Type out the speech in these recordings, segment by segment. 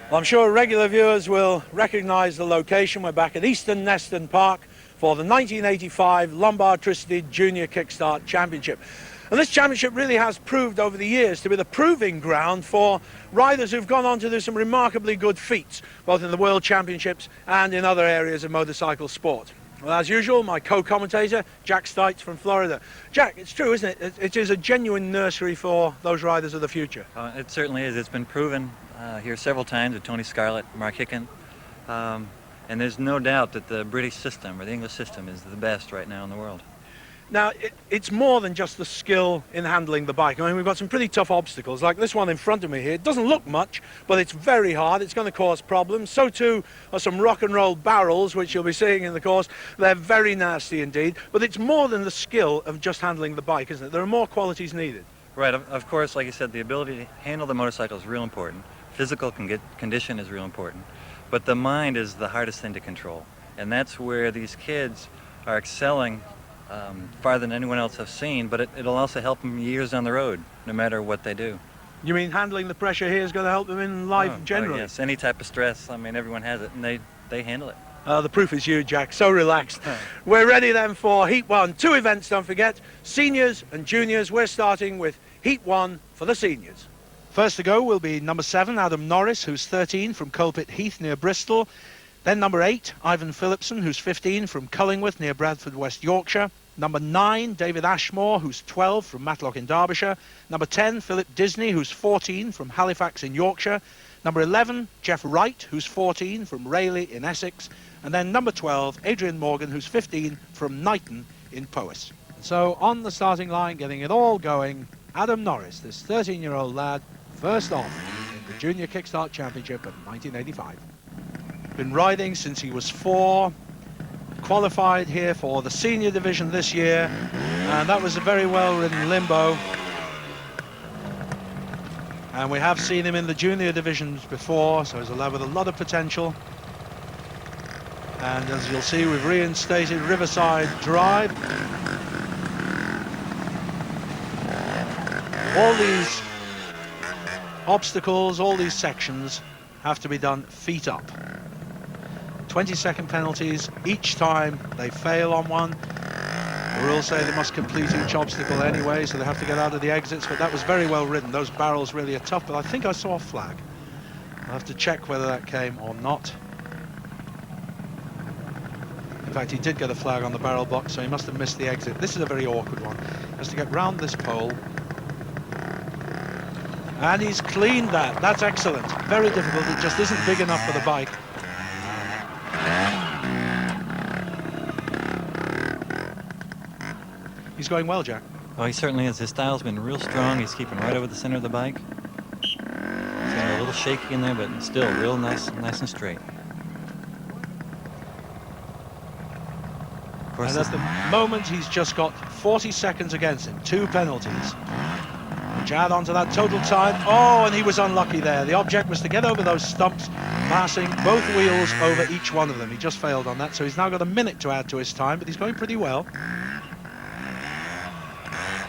Well, I'm sure regular viewers will recognise the location. We're back at Easton Neston Park for the 1985 Lombard Twisted Junior Kickstart Championship. And this championship really has proved over the years to be the proving ground for riders who've gone on to do some remarkably good feats, both in the World Championships and in other areas of motorcycle sport. Well, as usual, my co-commentator, Jack Stites from Florida. Jack, it's true, isn't it? It is a genuine nursery for those riders of the future. It certainly is. It's been proven here several times with Tony Scarlett, Mark Hicken, and there's no doubt that the British system, or the English system, is the best right now in the world. Now, it's more than just the skill in handling the bike. I mean, we've got some pretty tough obstacles, like this one in front of me here. It doesn't look much, but it's very hard. It's going to cause problems. So too are some rock and roll barrels, which you'll be seeing in the course. They're very nasty indeed. But it's more than the skill of just handling the bike, isn't it? There are more qualities needed. Right, of course, like you said, the ability to handle the motorcycle is real important. Physical condition is real important. But the mind is the hardest thing to control. And that's where these kids are excelling farther than anyone else has seen, but it'll also help them years down the road, no matter what they do. You mean handling the pressure here is going to help them in life generally? Oh, yes, any type of stress. I mean, everyone has it, and they handle it. The proof is you, Jack. So relaxed. We're ready then for Heat 1. Two events, don't forget. Seniors and juniors. We're starting with Heat 1 for the seniors. First to go will be number 7, Adam Norris, who's 13, from Coalpit Heath near Bristol. Then number 8, Ivan Phillipson, who's 15, from Cullingworth near Bradford, West Yorkshire. Number 9, David Ashmore, who's 12, from Matlock in Derbyshire. Number 10, Philip Disney, who's 14, from Halifax in Yorkshire. Number 11, Jeff Wright, who's 14, from Rayleigh in Essex. And then number 12, Adrian Morgan, who's 15, from Knighton in Powys. So on the starting line, getting it all going, Adam Norris, this 13-year-old lad, first off in the Junior Kickstart Championship of 1985. Been riding since he was 4, qualified here for the senior division this year, and that was a very well-ridden limbo. And we have seen him in the junior divisions before, so he's a lad with a lot of potential. And as you'll see, we've reinstated Riverside Drive. All these obstacles, all these sections have to be done feet up. 20-second penalties each time they fail on one. The rules say they must complete each obstacle anyway, so they have to get out of the exits, but that was very well ridden. Those barrels really are tough, but I think I saw a flag. I'll have to check whether that came or not. In fact, he did get a flag on the barrel box, so he must have missed the exit. This is a very awkward one. He has to get round this pole. And he's cleaned that. That's excellent. Very difficult. It just isn't big enough for the bike. He's going well, Jack. Oh, he certainly is. His style's been real strong. He's keeping right over the center of the bike. He's getting a little shaky in there, but still real nice and straight. Of course, and at the moment, he's just got 40 seconds against him. 2 penalties. Which add on to that total time. Oh, and he was unlucky there. The object was to get over those stumps, passing both wheels over each one of them. He just failed on that, so he's now got a minute to add to his time, but he's going pretty well.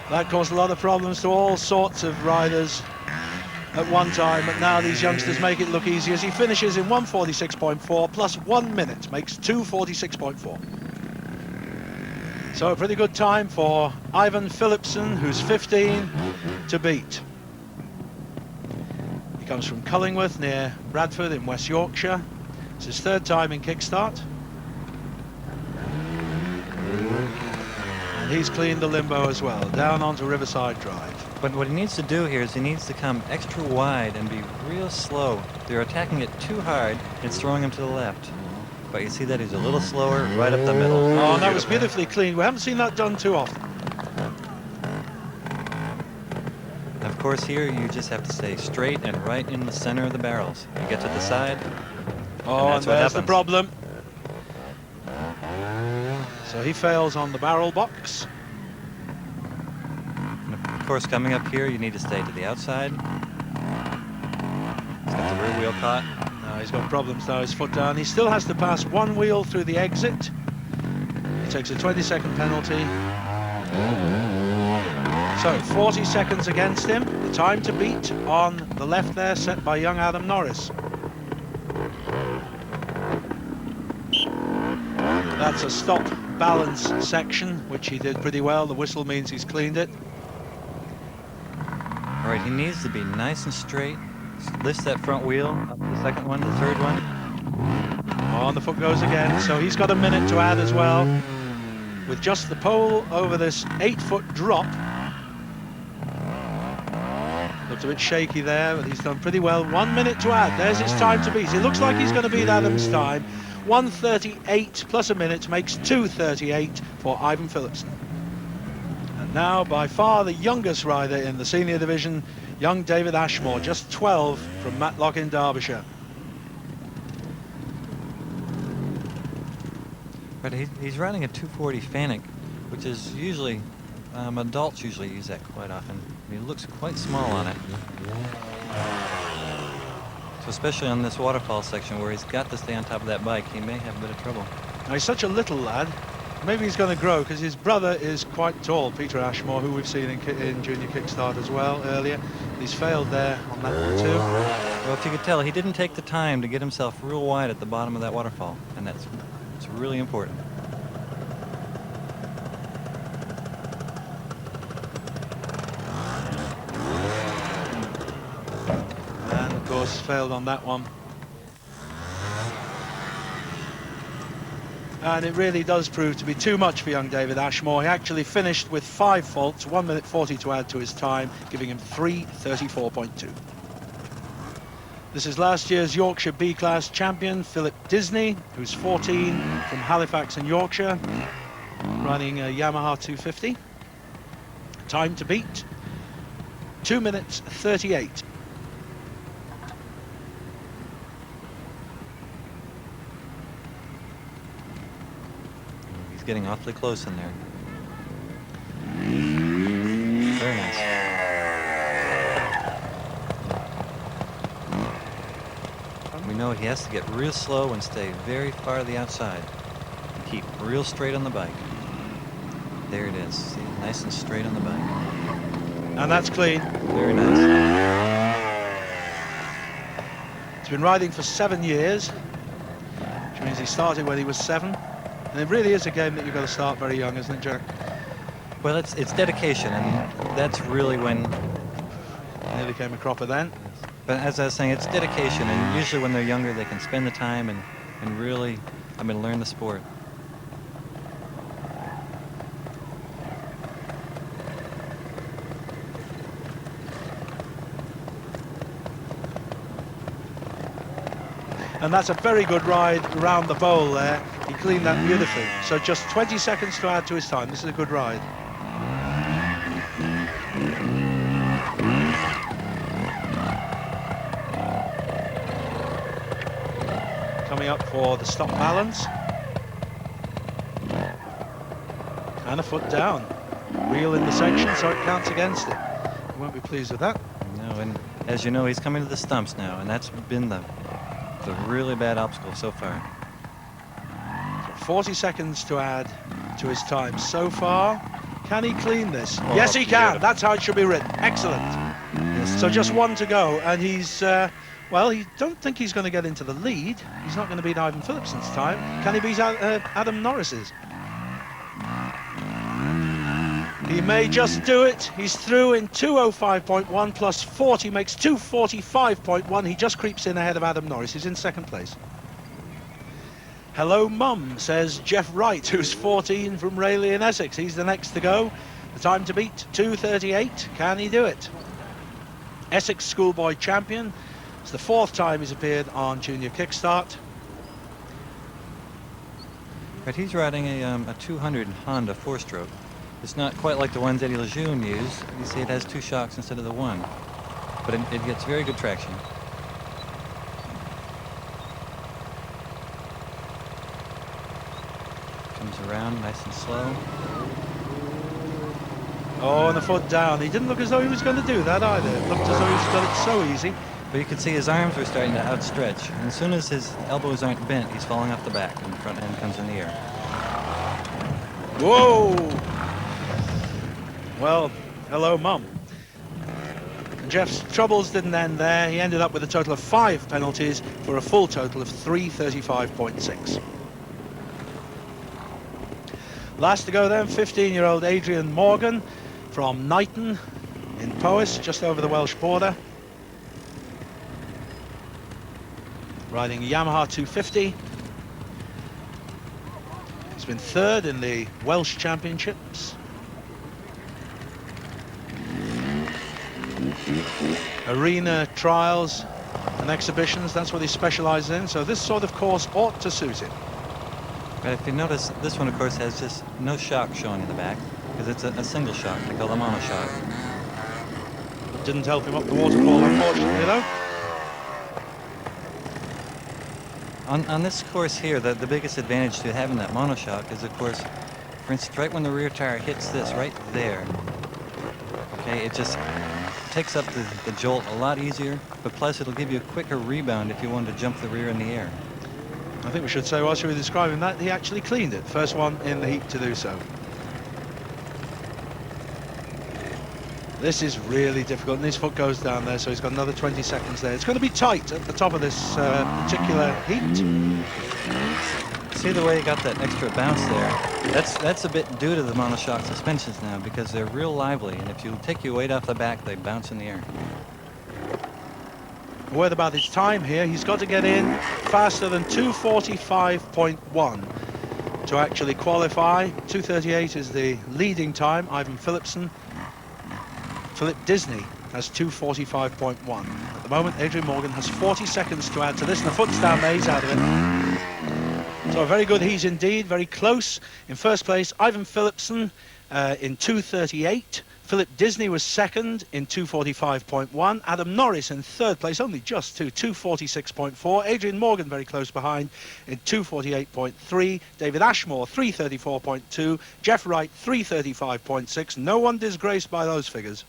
That caused a lot of problems to all sorts of riders at one time, but now these youngsters make it look easy as he finishes in 1:46.4 plus 1 minute, makes 2:46.4. So a pretty good time for Ivan Phillipson, who's 15, to beat. He comes from Cullingworth near Bradford in West Yorkshire. It's his 3rd time in Kickstart. And he's cleaned the limbo as well, down onto Riverside Drive. But what he needs to do here is he needs to come extra wide and be real slow. They're attacking it too hard. It's throwing him to the left. But you see that he's a little slower right up the middle. Oh, and that was beautifully clean. We haven't seen that done too often. Of course, here you just have to stay straight and right in the center of the barrels. You get to the side. Oh, and there's the problem. So he fails on the barrel box. And of course, coming up here, you need to stay to the outside. He's got the rear wheel caught. No, he's got problems now, his foot down. He still has to pass 1 wheel through the exit. He takes a 20-second penalty. So 40 seconds against him. The time to beat on the left there, set by young Adam Norris. That's a stop balance section, which he did pretty well. The whistle means he's cleaned it. All right, he needs to be nice and straight. Lifts that front wheel up to the second one, the third one. On the foot goes again, so he's got a minute to add as well. With just the pole over this 8-foot drop. Looked a bit shaky there, but he's done pretty well. 1 minute to add. There's his time to beat. It looks like he's going to beat Adam's time. 1:38 plus a minute makes 2:38 for Ivan Philipson. And now, by far the youngest rider in the senior division, young David Ashmore, just 12 from Matlock in Derbyshire. But he's riding a 240 Fanic, which is usually, adults usually use that quite often. He looks quite small on it. So especially on this waterfall section where he's got to stay on top of that bike, he may have a bit of trouble. Now he's such a little lad. Maybe he's going to grow because his brother is quite tall, Peter Ashmore, who we've seen in Junior Kickstart as well earlier. He's failed there on that one too. Well, if you could tell, he didn't take the time to get himself real wide at the bottom of that waterfall, and it's really important. And of course failed on that one. And it really does prove to be too much for young David Ashmore. He actually finished with 5 faults, 1 minute 40 to add to his time, giving him 3:34.2. This is last year's Yorkshire B-Class champion, Philip Disney, who's 14 from Halifax in Yorkshire, riding a Yamaha 250. Time to beat, 2 minutes 38. He's getting awfully close in there. Very nice. We know he has to get real slow and stay very far to the outside. Keep real straight on the bike. There it is. See, nice and straight on the bike. And that's clean. Very nice. He's been riding for 7 years, which means he started when he was 7. And it really is a game that you've got to start very young, isn't it, Jack? Well, it's dedication, and that's really when... Nearly came a cropper then. But as I was saying, it's dedication, and usually when they're younger, they can spend the time and really, learn the sport. And that's a very good ride around the bowl there. He cleaned that beautifully. So just 20 seconds to add to his time. This is a good ride. Coming up for the stop balance. And a foot down. Wheel in the section, so it counts against it. You won't be pleased with that. No, and as you know, he's coming to the stumps now, and that's been the really bad obstacle so far. 40 seconds to add to his time so far. Can he clean this? Oh, yes, he can. beautiful. That's how it should be written. Excellent. Yes. So just 1 to go, and he's, well, he don't think he's going to get into the lead. He's not going to beat Ivan Philipson's time. Can he beat Adam Norris's? He may just do it. He's through in 2:05.1 plus 40 makes 2:45.1. He just creeps in ahead of Adam Norris. He's in second place. Hello, Mum, says Jeff Wright, who's 14 from Rayleigh in Essex. He's the next to go. The time to beat, 2:38. Can he do it? Essex schoolboy champion. It's the 4th time he's appeared on Junior Kickstart. But he's riding a 200 Honda 4-stroke. It's not quite like the ones Eddie Lejeune used. You see it has 2 shocks instead of the 1. But it gets very good traction. Comes around nice and slow. Oh, and the foot down. He didn't look as though he was going to do that either. It looked as though he's got it so easy. But you can see his arms were starting to outstretch. And as soon as his elbows aren't bent, he's falling off the back and the front end comes in the air. Whoa! Well, hello, Mum. And Jeff's troubles didn't end there. He ended up with a total of 5 penalties for a full total of 3:35.6. Last to go then, 15-year-old Adrian Morgan from Knighton in Powys, just over the Welsh border. Riding a Yamaha 250. He's been third in the Welsh Championships. Arena trials and exhibitions, that's what he specialises in, so this sort of course ought to suit him. But if you notice, this one of course has just no shock showing in the back, because it's a single shock, they call it a mono shock. Didn't help him up the waterfall, unfortunately, though. On this course here, the biggest advantage to having that monoshock is, of course, for instance, right when the rear tire hits this, right there, okay, it just takes up the jolt a lot easier, but plus it'll give you a quicker rebound if you wanted to jump the rear in the air. I think we should say, whilst we were describing that, he actually cleaned it. First one in the heat to do so. This is really difficult, and his foot goes down there, so he's got another 20 seconds there. It's going to be tight at the top of this particular heat. See the way he got that extra bounce there? That's a bit due to the monoshock suspensions now, because they're real lively, and if you take your weight off the back, they bounce in the air. A word about his time here. He's got to get in faster than 2:45.1 to actually qualify. 2:38 is the leading time. Ivan Philipson. Philip Disney has 2:45.1. At the moment, Adrian Morgan has 40 seconds to add to this, and the foot's down there, he's out of it. So a very good heat indeed, very close. In first place, Ivan Philipson in 2:38. Philip Disney was second in 2:45.1. Adam Norris in third place, only just to 2:46.4. Adrian Morgan very close behind in 2:48.3. David Ashmore 3:34.2. Jeff Wright 3:35.6. No one disgraced by those figures.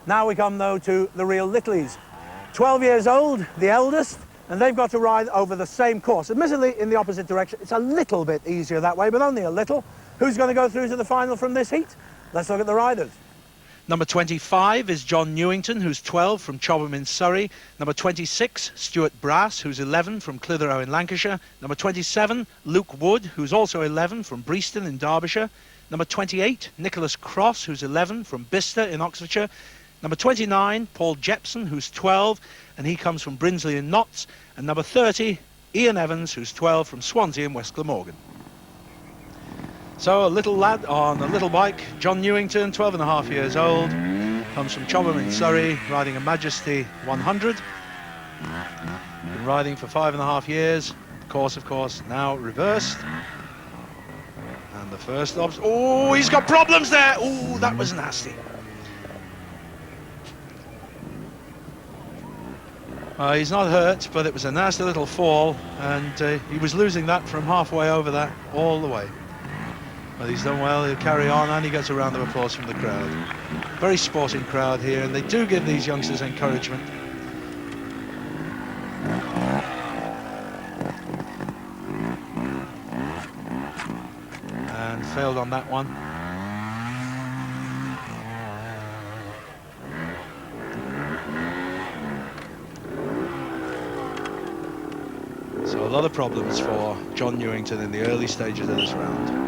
Now we come, though, to the real littlies. 12 years old, the eldest, and they've got to ride over the same course. Admittedly, in the opposite direction. It's a little bit easier that way, but only a little. Who's going to go through to the final from this heat? Let's look at the riders. Number 25 is John Newington, who's 12 from Chobham in Surrey. Number 26, Stuart Brass, who's 11 from Clitheroe in Lancashire. Number 27, Luke Wood, who's also 11 from Breaston in Derbyshire. Number 28, Nicholas Cross, who's 11 from Bicester in Oxfordshire. Number 29, Paul Jepson, who's 12, and he comes from Brinsley in Notts. And number 30, Ian Evans, who's 12 from Swansea in West Glamorgan. So a little lad on a little bike, John Newington, 12 and a half years old, comes from Chobham in Surrey, riding a Majesty 100. Been riding for 5.5 years. Course, of course, now reversed. And the first obstacle. Oh, he's got problems there. Oh, that was nasty. He's not hurt, but it was a nasty little fall, and he was losing that from halfway over that all the way. But he's done well, he'll carry on, and he gets a round of applause from the crowd. Very sporting crowd here, and they do give these youngsters encouragement. And failed on that one. So a lot of problems for John Newington in the early stages of this round.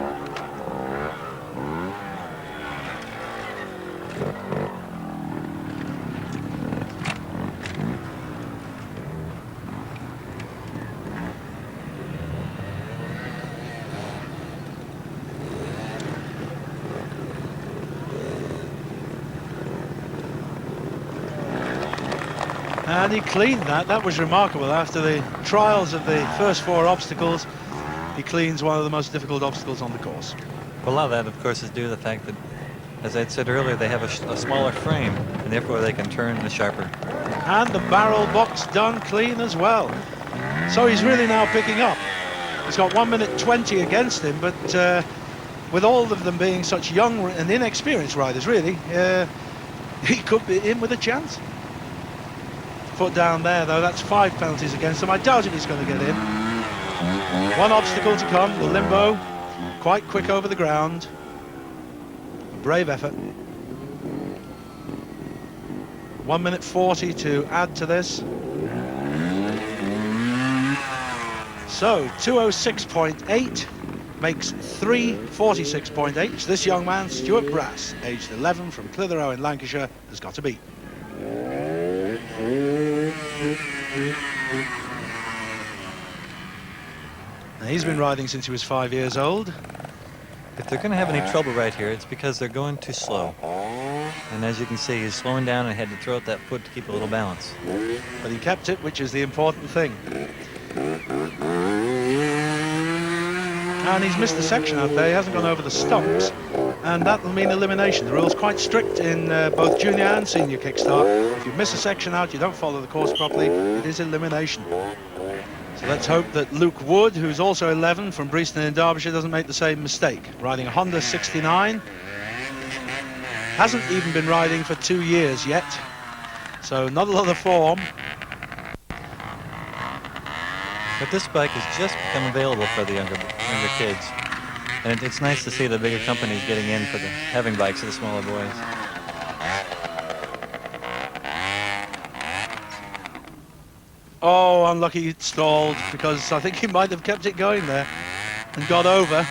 And he cleaned that. That was remarkable. After the trials of the first 4 obstacles, he cleans one of the most difficult obstacles on the course. Well, a lot of that, of course, is due to the fact that, as I'd said earlier, they have a smaller frame, and therefore they can turn the sharper. And the barrel box done clean as well. So he's really now picking up. He's got 1:20 against him, but with all of them being such young and inexperienced riders, really, he could be in with a chance. Foot down there, though, that's 5 penalties against him. I doubt if he's going to get in. One obstacle to come, the limbo. Quite quick over the ground. A brave effort. 1:40 to add to this. So 2:06.8 makes 3:46.8. This young man, Stuart Brass, aged 11 from Clitheroe in Lancashire, has got to beat. Now, he's been riding since he was 5 years old. If they're going to have any trouble right here, it's because they're going too slow. And as you can see, he's slowing down and had to throw out that foot to keep a little balance. But he kept it, which is the important thing. And he's missed the section out there. He hasn't gone over the stumps, and that will mean elimination. The rule's quite strict in both junior and senior Kickstart. If you miss a section out, you don't follow the course properly, it is elimination. So let's hope that Luke Wood, who's also 11 from Breaston in Derbyshire, doesn't make the same mistake. Riding a Honda 69. Hasn't even been riding for 2 years yet, so not a lot of form. But this bike has just become available for the younger kids. And it's nice to see the bigger companies getting in for having bikes for the smaller boys. Oh, unlucky it stalled, because I think he might have kept it going there and got over.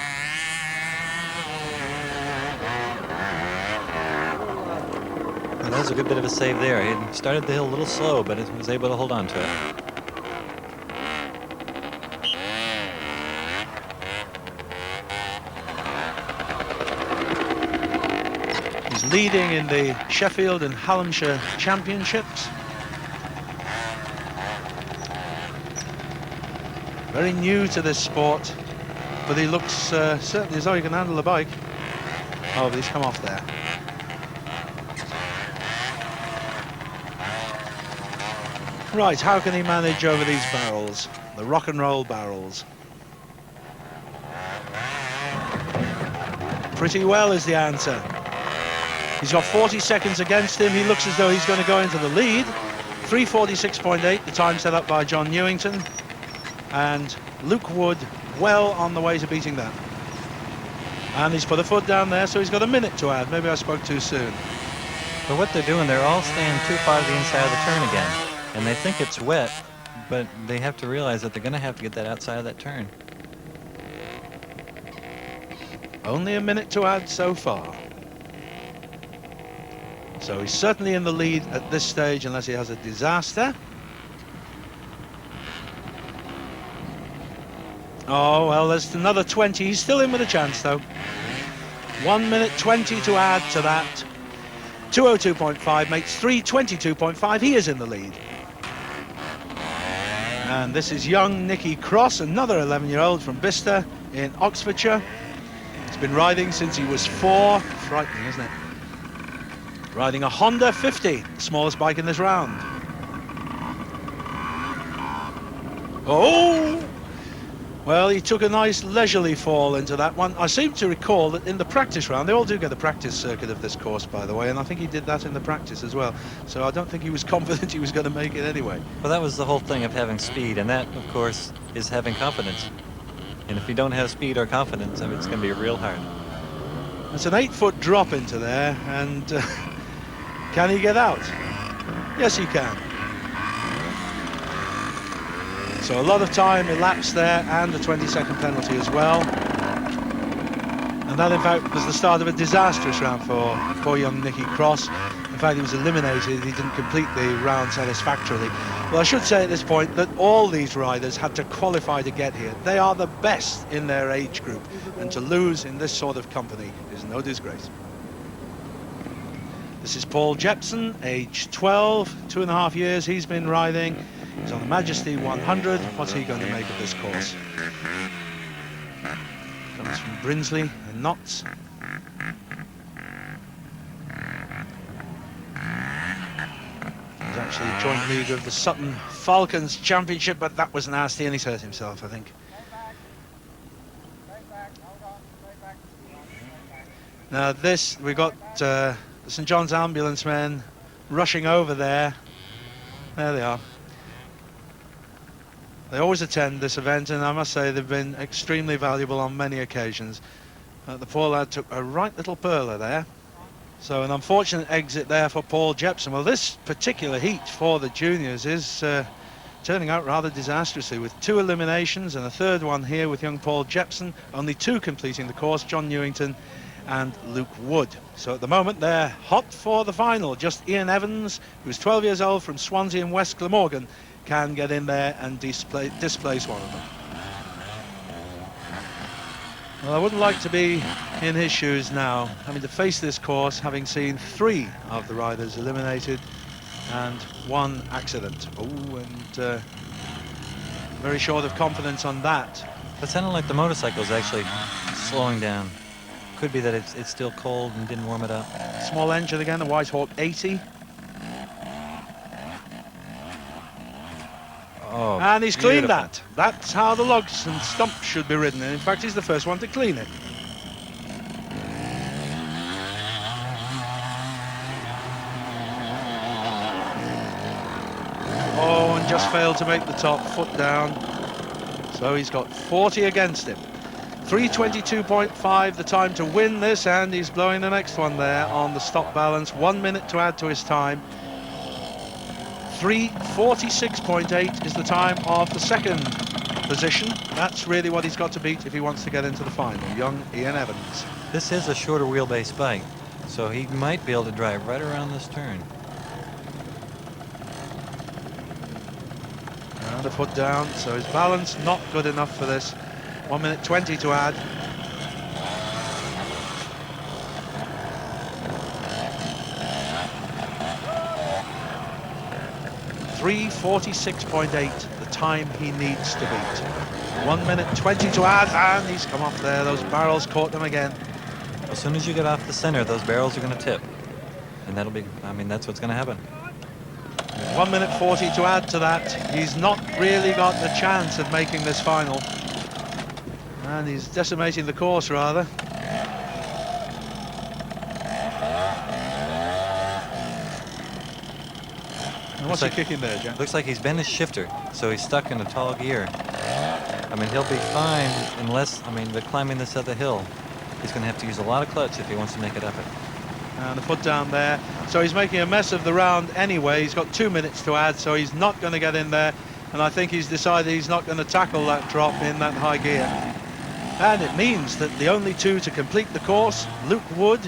Well, that was a good bit of a save there. He had started the hill a little slow, but he was able to hold on to it. He's leading in the Sheffield and Hallamshire Championships. Very new to this sport, but he looks certainly as though he can handle the bike. Oh, but he's come off there. Right, how can he manage over these barrels? The rock and roll barrels. Pretty well is the answer. He's got 40 seconds against him. He looks as though he's going to go into the lead. 3:46.8, the time set up by John Newington. And Luke Wood well on the way to beating that. And he's put a foot down there, so he's got a minute to add. Maybe I spoke too soon. But what they're doing, they're all staying too far to the inside of the turn again. And they think it's wet, but they have to realize that they're going to have to get that outside of that turn. Only a minute to add so far. So he's certainly in the lead at this stage, unless he has a disaster. Oh, well, there's another 20. He's still in with a chance, though. 1:20 to add to that. 2:02.5 makes 3:22.5. He is in the lead. And this is young Nicky Cross, another 11-year-old from Bicester in Oxfordshire. He's been riding since he was 4. Frightening, isn't it? Riding a Honda 50, the smallest bike in this round. Oh! Well, he took a nice leisurely fall into that one. I seem to recall that in the practice round, they all do get the practice circuit of this course, by the way, and I think he did that in the practice as well. So I don't think he was confident he was going to make it anyway. Well, that was the whole thing of having speed, and that, of course, is having confidence. And if you don't have speed or confidence, I mean, it's going to be real hard. It's an 8-foot drop into there, and can he get out? Yes, he can. So a lot of time elapsed there, and a 20-second penalty as well. And that, in fact, was the start of a disastrous round for poor young Nicky Cross. In fact, he was eliminated. He didn't complete the round satisfactorily. Well, I should say at this point that all these riders had to qualify to get here. They are the best in their age group, and to lose in this sort of company is no disgrace. This is Paul Jepson, age 12, 2.5 years he's been riding. He's on the Majesty 100. What's he going to make of this course? Comes from Brinsley and Notts. He's actually a joint leader of the Sutton Falcons Championship, but that was nasty, and he's hurt himself, I think. Now this, we got the St John's ambulance men rushing over there. There they are. They always attend this event, and I must say they've been extremely valuable on many occasions. The poor lad took a right little perler there. So an unfortunate exit there for Paul Jepson. Well, this particular heat for the juniors is turning out rather disastrously with 2 eliminations and a third one here with young Paul Jepson. Only 2 completing the course, John Newington and Luke Wood. So at the moment they're hot for the final. Just Ian Evans, who's 12 years old from Swansea in West Glamorgan, can get in there and displace one of them. Well, I wouldn't like to be in his shoes now, having to face this course, having seen 3 of the riders eliminated and 1 accident. Oh, and very short of confidence on that. It sounded like the motorcycle's actually slowing down. Could be that it's still cold and didn't warm it up. Small engine again, the White Hawk 80. Oh, and he's cleaned beautiful. that. That's how the logs and stumps should be ridden. And in fact, he's the first one to clean it. Oh, and just failed to make the top, foot down. So he's got 40 against him. 3:22.5 the time to win this, and he's blowing the next one there on the stop balance. 1 minute to add to his time. 3:46.8 is the time of the second position. That's really what he's got to beat if he wants to get into the final. Young Ian Evans. This is a shorter wheelbase bike, so he might be able to drive right around this turn. And a foot down, so his balance not good enough for this. 1 minute 20 to add. .346.8, the time he needs to beat. 1 minute 20 to add, and he's come off there. Those barrels caught them again. As soon as you get off the center, those barrels are going to tip. And that'll be, I mean, that's what's going to happen. 1 minute 40 to add to that. He's not really got the chance of making this final. And he's decimating the course, rather. And what's he kicking there, Jack? Looks like he's bent his shifter, so he's stuck in a tall gear. I mean, he'll be fine unless, but climbing this other hill, he's going to have to use a lot of clutch if he wants to make it up it. And the foot down there. So he's making a mess of the round anyway. He's got 2 minutes to add, so he's not going to get in there. And I think he's decided he's not going to tackle that drop in that high gear. And it means that the only 2 to complete the course, Luke Wood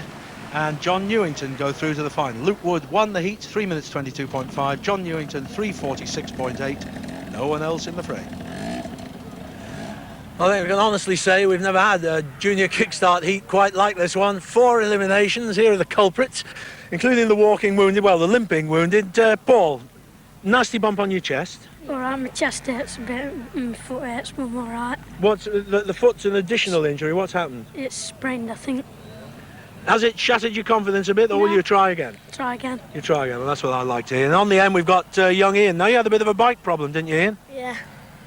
and John Newington, go through to the final. Luke Wood won the heat, 3 minutes 22.5. John Newington, 3:46.8. No one else in the fray. I think we can honestly say we've never had a junior kickstart heat quite like this one. 4 eliminations. Here are the culprits, including the walking wounded, well, the limping wounded. Paul, nasty bump on your chest. All right, my chest hurts a bit, my foot hurts, but I'm all right. What's the foot's an additional injury? What's happened? It's sprained, I think. Has it shattered your confidence a bit, or will you try again? Try again. You try again. Well, that's what I like to hear. And on the end, we've got young Ian. Now, you had a bit of a bike problem, didn't you, Ian? Yeah.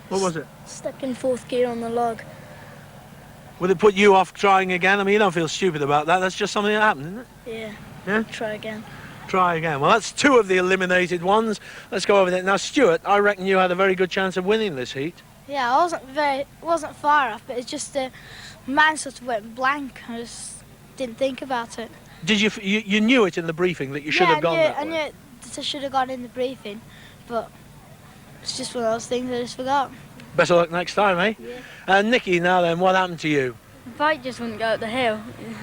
What was it? Stuck in 4th gear on the log. Would it put you off trying again? I mean, you don't feel stupid about that. That's just something that happened, isn't it? Yeah. Yeah? Try again. Try again. Well, that's 2 of the eliminated ones. Let's go over there. Now, Stuart, I reckon you had a very good chance of winning this heat. Yeah, I wasn't far off, but it's just mine sort of went blank. I just didn't think about it. Did you knew it in the briefing that you should have gone that way? I knew it, that I should have gone in the briefing, but it's just one of those things I just forgot. Better luck next time, eh? Yeah. Nikki, now then, what happened to you? The bike just wouldn't go up the hill.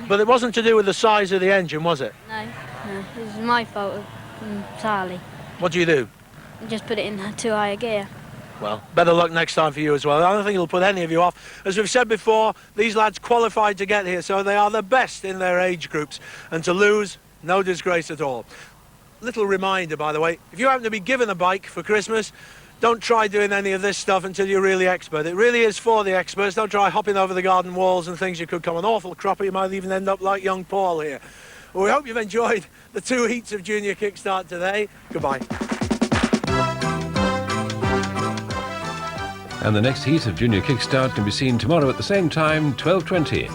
But it wasn't to do with the size of the engine, was it? No, it was my fault entirely. What do you do? I just put it in too high a gear. Well, better luck next time for you as well. I don't think it'll put any of you off. As we've said before, these lads qualified to get here, so they are the best in their age groups. And to lose, no disgrace at all. Little reminder, by the way, if you happen to be given a bike for Christmas, don't try doing any of this stuff until you're really expert. It really is for the experts. Don't try hopping over the garden walls and things. You could come an awful cropper. You might even end up like young Paul here. Well, we hope you've enjoyed the 2 heats of Junior Kickstart today. Goodbye. And the next heat of Junior Kickstart can be seen tomorrow at the same time, 12:20.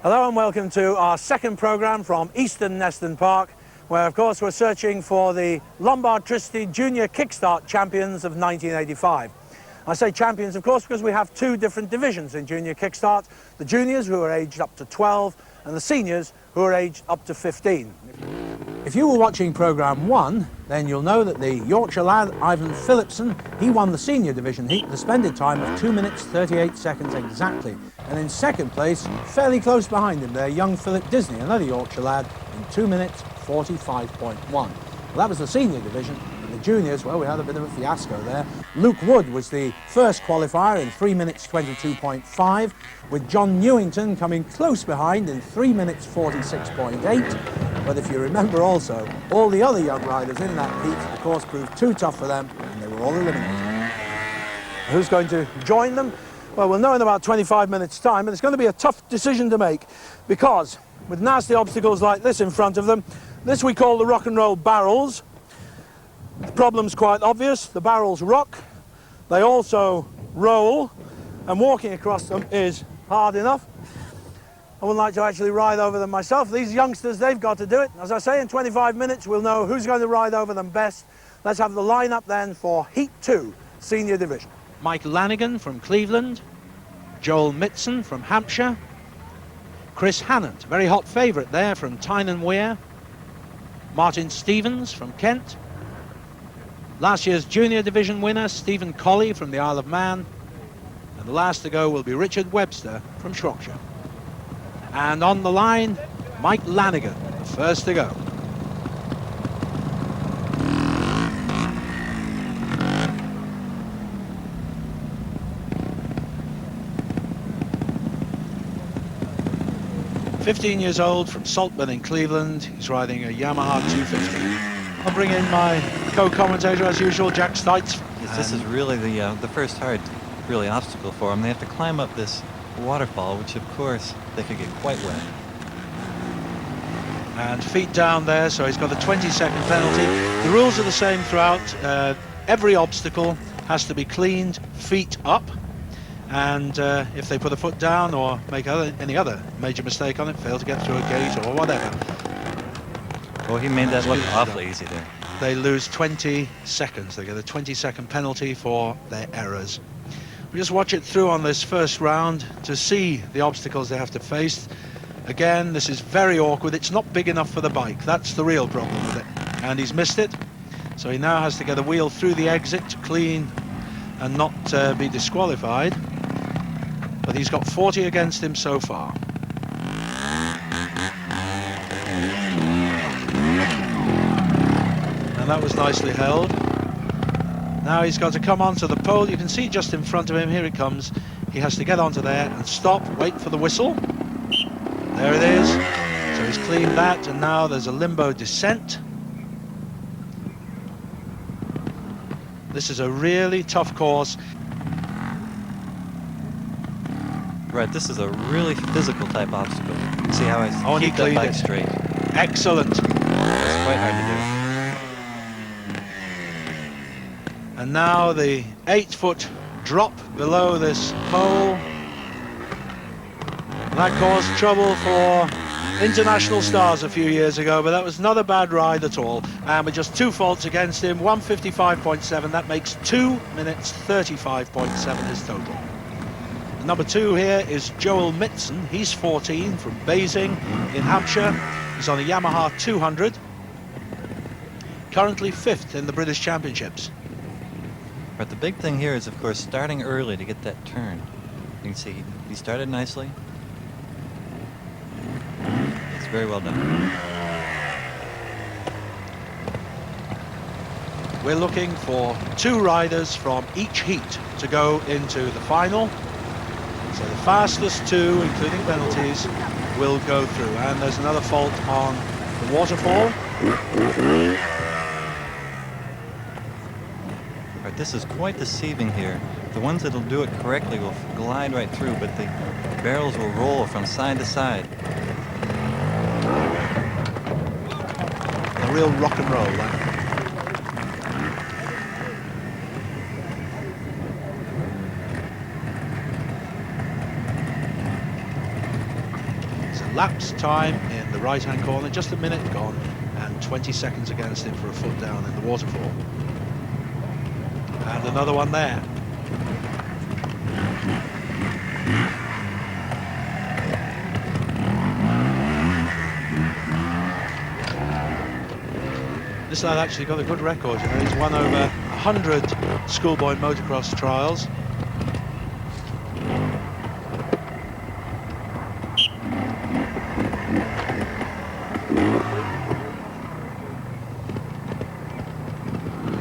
Hello and welcome to our second programme from Eastern Neston Park, where of course we're searching for the Lombard Tristy Junior Kickstart champions of 1985. I say champions of course because we have two different divisions in Junior Kickstart, the juniors who are aged up to 12 and the seniors who are aged up to 15. If you were watching programme 1, then you'll know that the Yorkshire lad Ivan Phillipson, he won the senior division heat, the splendid time of 2 minutes 38 seconds exactly. And in second place, fairly close behind him there, young Philip Disney, another Yorkshire lad, in 2 minutes 45.1. Well, that was the senior division. In the juniors, well, we had a bit of a fiasco there. Luke Wood was the first qualifier in 3 minutes 22.5, with John Newington coming close behind in 3 minutes 46.8. But if you remember also, all the other young riders in that heat, of course, proved too tough for them, and they were all eliminated. Who's going to join them? Well, we'll know in about 25 minutes' time, and it's going to be a tough decision to make, because with nasty obstacles like this in front of them, this we call the rock and roll barrels. The problem's quite obvious. The barrels rock, they also roll, and walking across them is hard enough. I would like to actually ride over them myself. These youngsters, they've got to do it. As I say, in 25 minutes we'll know who's going to ride over them best. Let's have the line-up then for Heat 2, Senior Division. Mike Lanigan from Cleveland, Joel Mitson from Hampshire, Chris Hannant, very hot favourite there from Tyne and Wear, Martin Stevens from Kent, last year's Junior Division winner Stephen Colley from the Isle of Man, and the last to go will be Richard Webster from Shropshire. And on the line, Mike Lanigan, the first to go. "15 years old from Saltburn in Cleveland. He's riding a Yamaha 250. I'll bring in my co-commentator as usual, Jack Stites. Yes, this is really the first hard obstacle for them. They have to climb up this waterfall, which of course they could get quite wet. And feet down there, so he's got a 20-second penalty. The rules are the same throughout. Every obstacle has to be cleaned feet up, and if they put a foot down or make any other major mistake on it, fail to get through a gate or whatever. Well, he made that look awfully easy there. They lose 20 seconds. They get a 20-second penalty for their errors. We just watch it through on this first round to see the obstacles they have to face. Again, this is very awkward. It's not big enough for the bike. That's the real problem with it. And he's missed it. So he now has to get a wheel through the exit to clean and not be disqualified. But he's got 40 against him so far. And that was nicely held. Now he's got to come onto the pole. You can see just in front of him, here it comes. He has to get onto there and stop, wait for the whistle. There it is. So he's cleaned that, and now there's a limbo descent. This is a really tough course. Right, this is a really physical type obstacle. See how I keep that bike straight. Excellent. It's quite hard to do. And now the 8-foot drop below this pole. That caused trouble for international stars a few years ago, but that was not a bad ride at all. And with just 2 faults against him, 155.7, that makes 2 minutes 35.7 his total. Number 2 here is Joel Mitson. He's 14 from Basing in Hampshire. He's on a Yamaha 200. Currently 5th in the British Championships. But the big thing here is, of course, starting early to get that turn. You can see he started nicely. It's very well done. We're looking for 2 riders from each heat to go into the final. So the fastest 2, including penalties, will go through. And there's another fault on the waterfall. Right, this is quite deceiving here. The ones that'll do it correctly will glide right through, but the barrels will roll from side to side. A real rock and roll, that. So lapse time in the right-hand corner, just a minute gone, and 20 seconds against him for a foot down in the waterfall. And another one there. This lad actually got a good record, you know. He's won over 100 schoolboy motocross trials.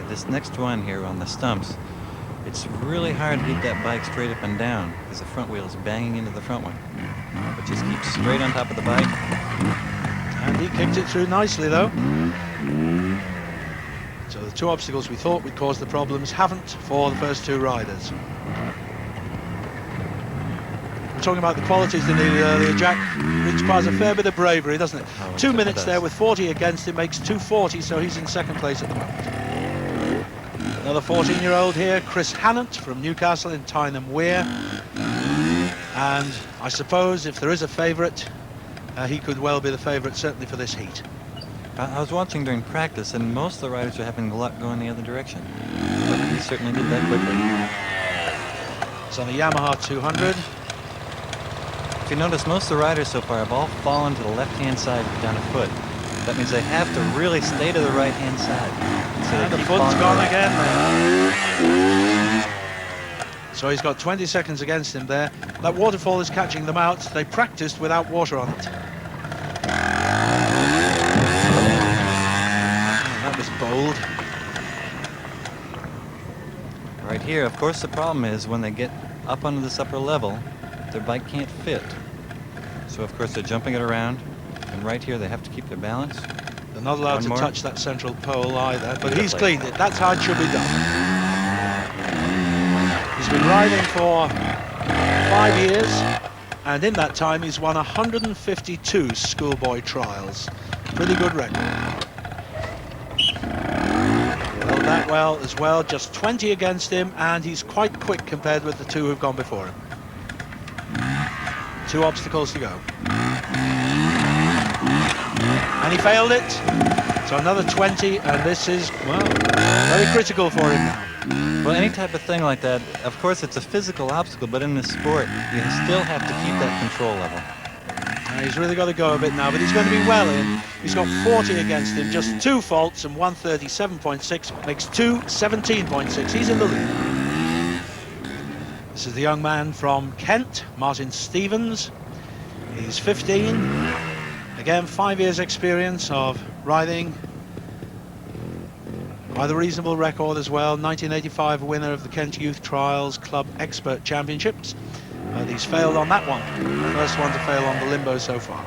This next one here on the stumps, it's really hard to keep that bike straight up and down because the front wheel is banging into the front one. But just keep straight on top of the bike. And he kicked it through nicely though. So the two obstacles we thought would cause the problems haven't for the first two riders. We're talking about the qualities they needed earlier. Jack requires a fair bit of bravery, doesn't it? Oh, 2 minutes there with 40 against him makes 2:40, so he's in second place at the moment. Another 14-year-old here, Chris Hannant from Newcastle in Tyneham Weir. And I suppose if there is a favourite, he could well be the favourite, certainly for this heat. I was watching during practice, and most of the riders are having luck going the other direction. But he certainly did that quickly. It's on a Yamaha 200. If you notice, most of the riders so far have all fallen to the left-hand side down a foot. That means they have to really stay to the right-hand side. So And the foot's gone again there. So he's got 20 seconds against him there. That waterfall is catching them out. They practiced without water on it. That was bold. Right here, of course, the problem is when they get up onto this upper level, their bike can't fit. So, of course, they're jumping it around. And right here, they have to keep their balance. They're not allowed to touch that central pole either, but he's cleaned it. That's how it should be done. He's been riding for 5 years, and in that time he's won 152 schoolboy trials. Pretty good record. Held that well as well, just 20 against him, and he's quite quick compared with the two who've gone before him. 2 obstacles to go. And he failed it. So another 20, and this is, well, very critical for him now. Well, any type of thing like that, of course, it's a physical obstacle, but in this sport, you still have to keep that control level. He's really got to go a bit now, but he's going to be well in. He's got 40 against him, just 2 faults, and 137.6 makes 217.6. He's in the lead. This is the young man from Kent, Martin Stevens. He's 15. Again, 5 years experience of riding. By the reasonable record as well. 1985 winner of the Kent Youth Trials Club Expert Championships. He's failed on that one. First one to fail on the limbo so far.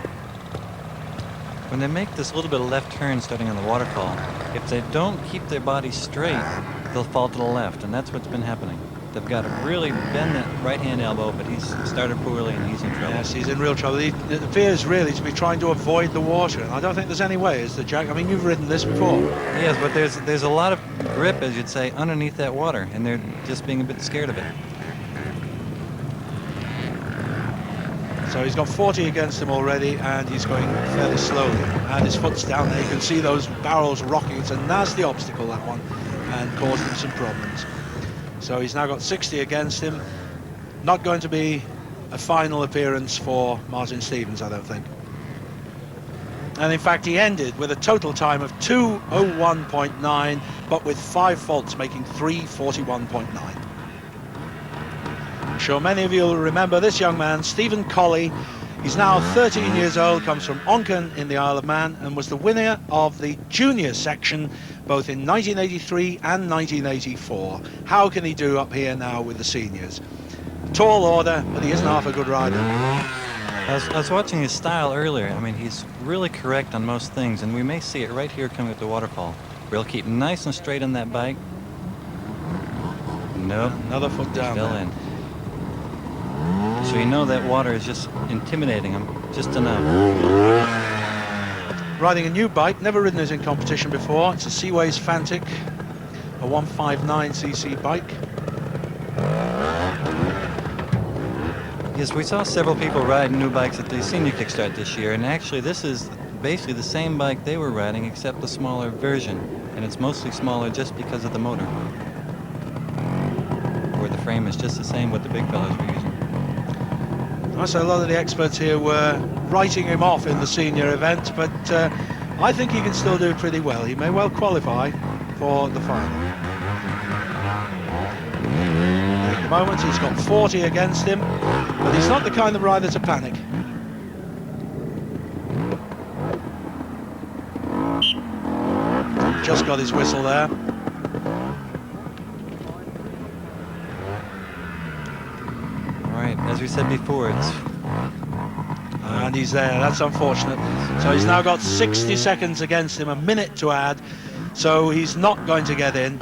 When they make this little bit of left turn starting on the waterfall, if they don't keep their body straight, they'll fall to the left, and that's what's been happening. They've got to really bend that right-hand elbow, but he's started poorly and he's in trouble. Yes, he's in real trouble. It appears really to be trying to avoid the water, and I don't think there's any way, is there, Jack? I mean, you've ridden this before. Yes, but there's a lot of grip, as you'd say, underneath that water, and they're just being a bit scared of it. So he's got 40 against him already, and he's going fairly slowly. And his foot's down there. You can see those barrels rocking. It's a nasty obstacle, that one, and caused him some problems. So he's now got 60 against him. Not going to be a final appearance for Martin Stevens, I don't think. And in fact, he ended with a total time of 2:01.9, but with 5 faults, making 3:41.9. I'm sure many of you will remember this young man, Stephen Colley. He's now 13 years old, comes from Onken in the Isle of Man, and was the winner of the junior section both in 1983 and 1984. How can he do up here now with the seniors? Tall order, but he isn't half a good rider. I was watching his style earlier. I mean, he's really correct on most things, and we may see it right here coming at the waterfall, where he'll keep nice and straight on that bike. Nope. Another foot down. Still there. in. So you know that water is just intimidating him, just enough. Riding a new bike, never ridden it in competition before. It's a Seaways Fantic, a 159cc bike. Yes, we saw several people riding new bikes at the senior Kickstart this year, and actually this is basically the same bike they were riding except the smaller version, and it's mostly smaller just because of the motor, where the frame is just the same what the big fellas were using. So a lot of the experts here were writing him off in the senior event, but I think he can still do pretty well. He may well qualify for the final. At the moment he's got 40 against him, but he's not the kind of rider to panic. Just got his whistle there. Right, as we said before, it's... And he's there, that's unfortunate. So he's now got 60 seconds against him, a minute to add, so he's not going to get in.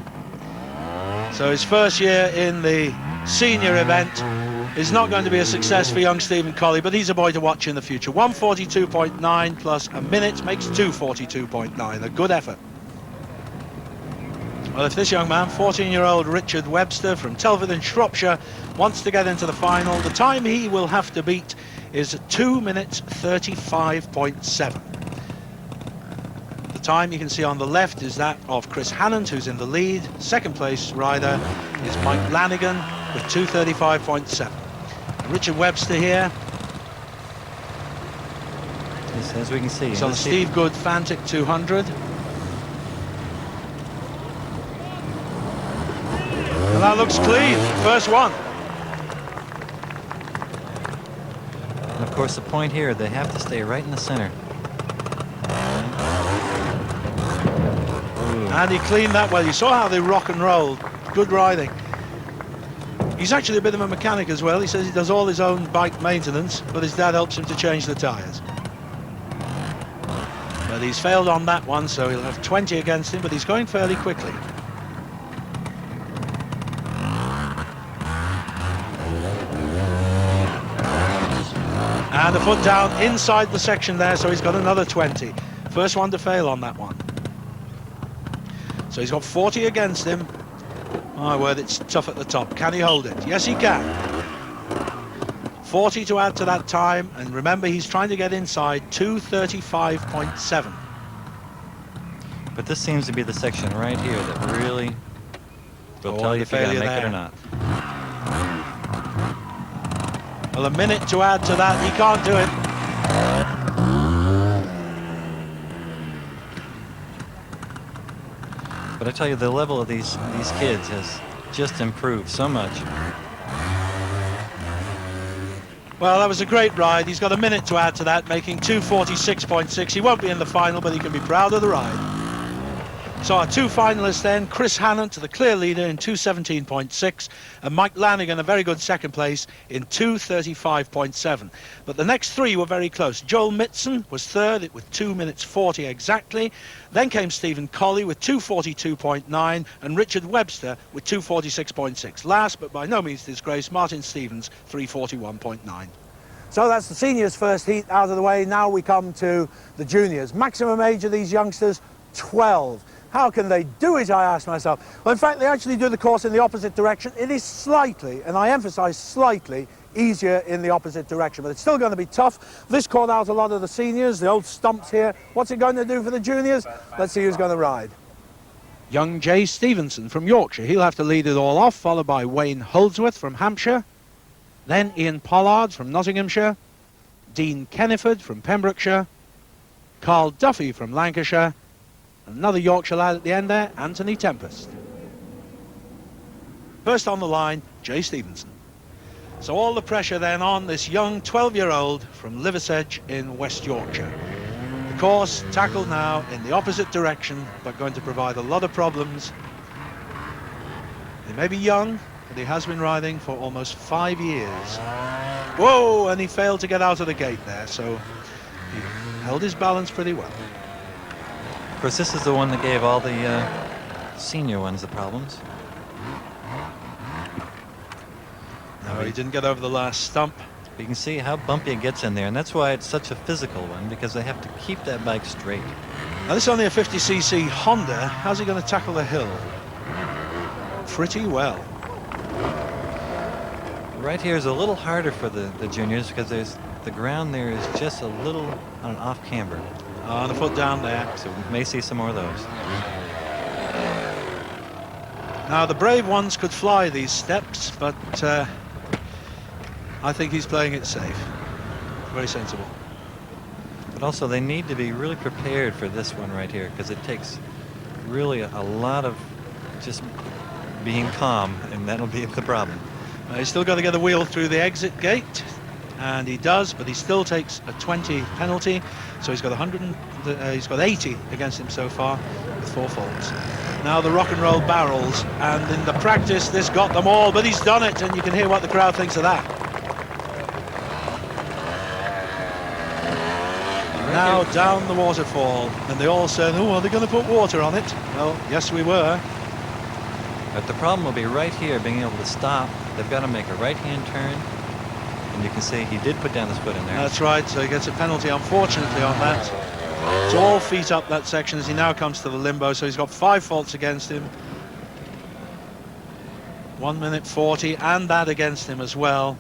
So his first year in the senior event is not going to be a success for young Stephen Colley, but he's a boy to watch in the future. 1:42.9 plus a minute makes 2:42.9, a good effort. Well, if this young man, 14-year-old Richard Webster from Telford in Shropshire, wants to get into the final, the time he will have to beat is 2 minutes 35.7. The time you can see on the left is that of Chris Hannant, who's in the lead. Second place rider is Mike Lanigan with 2:35.7. Richard Webster here. Yes, as we can see. He's on the Steve Good Fantic 200. And that looks clean, first one. And of course the point here, they have to stay right in the center. And he cleaned that well. You saw how they rock and rolled. Good riding. He's actually a bit of a mechanic as well. He says he does all his own bike maintenance, but his dad helps him to change the tyres. But he's failed on that one, so he'll have 20 against him, but he's going fairly quickly. And a foot down inside the section there, so he's got another 20. First one to fail on that one. So he's got 40 against him. My word, it's tough at the top. Can he hold it? Yes, he can. 40 to add to that time, and remember, he's trying to get inside 2:35.7. But this seems to be the section right here that really will tell you if you're going to make it or not. Well, a minute to add to that. He can't do it. But I tell you, the level of these kids has just improved so much. Well, that was a great ride. He's got a minute to add to that, making 2:46.6. He won't be in the final, but he can be proud of the ride. So our two finalists then, Chris Hannant, the clear leader in 2:17.6, and Mike Lanigan, a very good second place in 2:35.7. But the next three were very close. Joel Mitson was third with 2 minutes 40 exactly. Then came Stephen Colley with 2:42.9 and Richard Webster with 2:46.6. Last, but by no means disgraced, Martin Stevens, 3:41.9. So that's the seniors' first heat out of the way. Now we come to the juniors. Maximum age of these youngsters, 12. How can they do it, I ask myself? Well, in fact, they actually do the course in the opposite direction. It is slightly, and I emphasize slightly, easier in the opposite direction, but it's still going to be tough. This caught out a lot of the seniors, the old stumps here. What's it going to do for the juniors? Let's see who's going to ride. Young Jay Stevenson from Yorkshire. He'll have to lead it all off, followed by Wayne Holdsworth from Hampshire. Then Ian Pollard from Nottinghamshire. Dean Kenniford from Pembrokeshire. Carl Duffy from Lancashire. Another Yorkshire lad at the end there, Anthony Tempest. First on the line, Jay Stevenson. So all the pressure then on this young 12-year-old from Liversedge in West Yorkshire. The course tackled now in the opposite direction, but going to provide a lot of problems. He may be young, but he has been riding for almost 5 years. Whoa, and he failed to get out of the gate there, so he held his balance pretty well. Of course, this is the one that gave all the senior ones the problems. No, he didn't get over the last stump. You can see how bumpy it gets in there, and that's why it's such a physical one, because they have to keep that bike straight. Now, this is only a 50cc Honda. How's he going to tackle the hill? Pretty well. Right here is a little harder for the juniors because the ground there is just a little on an off camber. On the foot down there. So we may see some more of those. Now the brave ones could fly these steps, but I think he's playing it safe. Very sensible. But also they need to be really prepared for this one right here because it takes really a lot of just being calm, and that'll be the problem. He's still got to get the wheel through the exit gate, and he does, but he still takes a 20 penalty, so he's got 80 against him so far with 4 faults. Now the rock and roll barrels, and in the practice this got them all, but he's done it, and you can hear what the crowd thinks of that. Now down the waterfall, and they all said, oh, are they going to put water on it? Well, yes we were. But the problem will be right here, being able to stop. They've got to make a right-hand turn, and you can see he did put down his foot in there. That's right, so he gets a penalty, unfortunately, on that. It's all feet up that section as he now comes to the limbo, so he's got 5 faults against him. 1 minute 40, and that against him as well.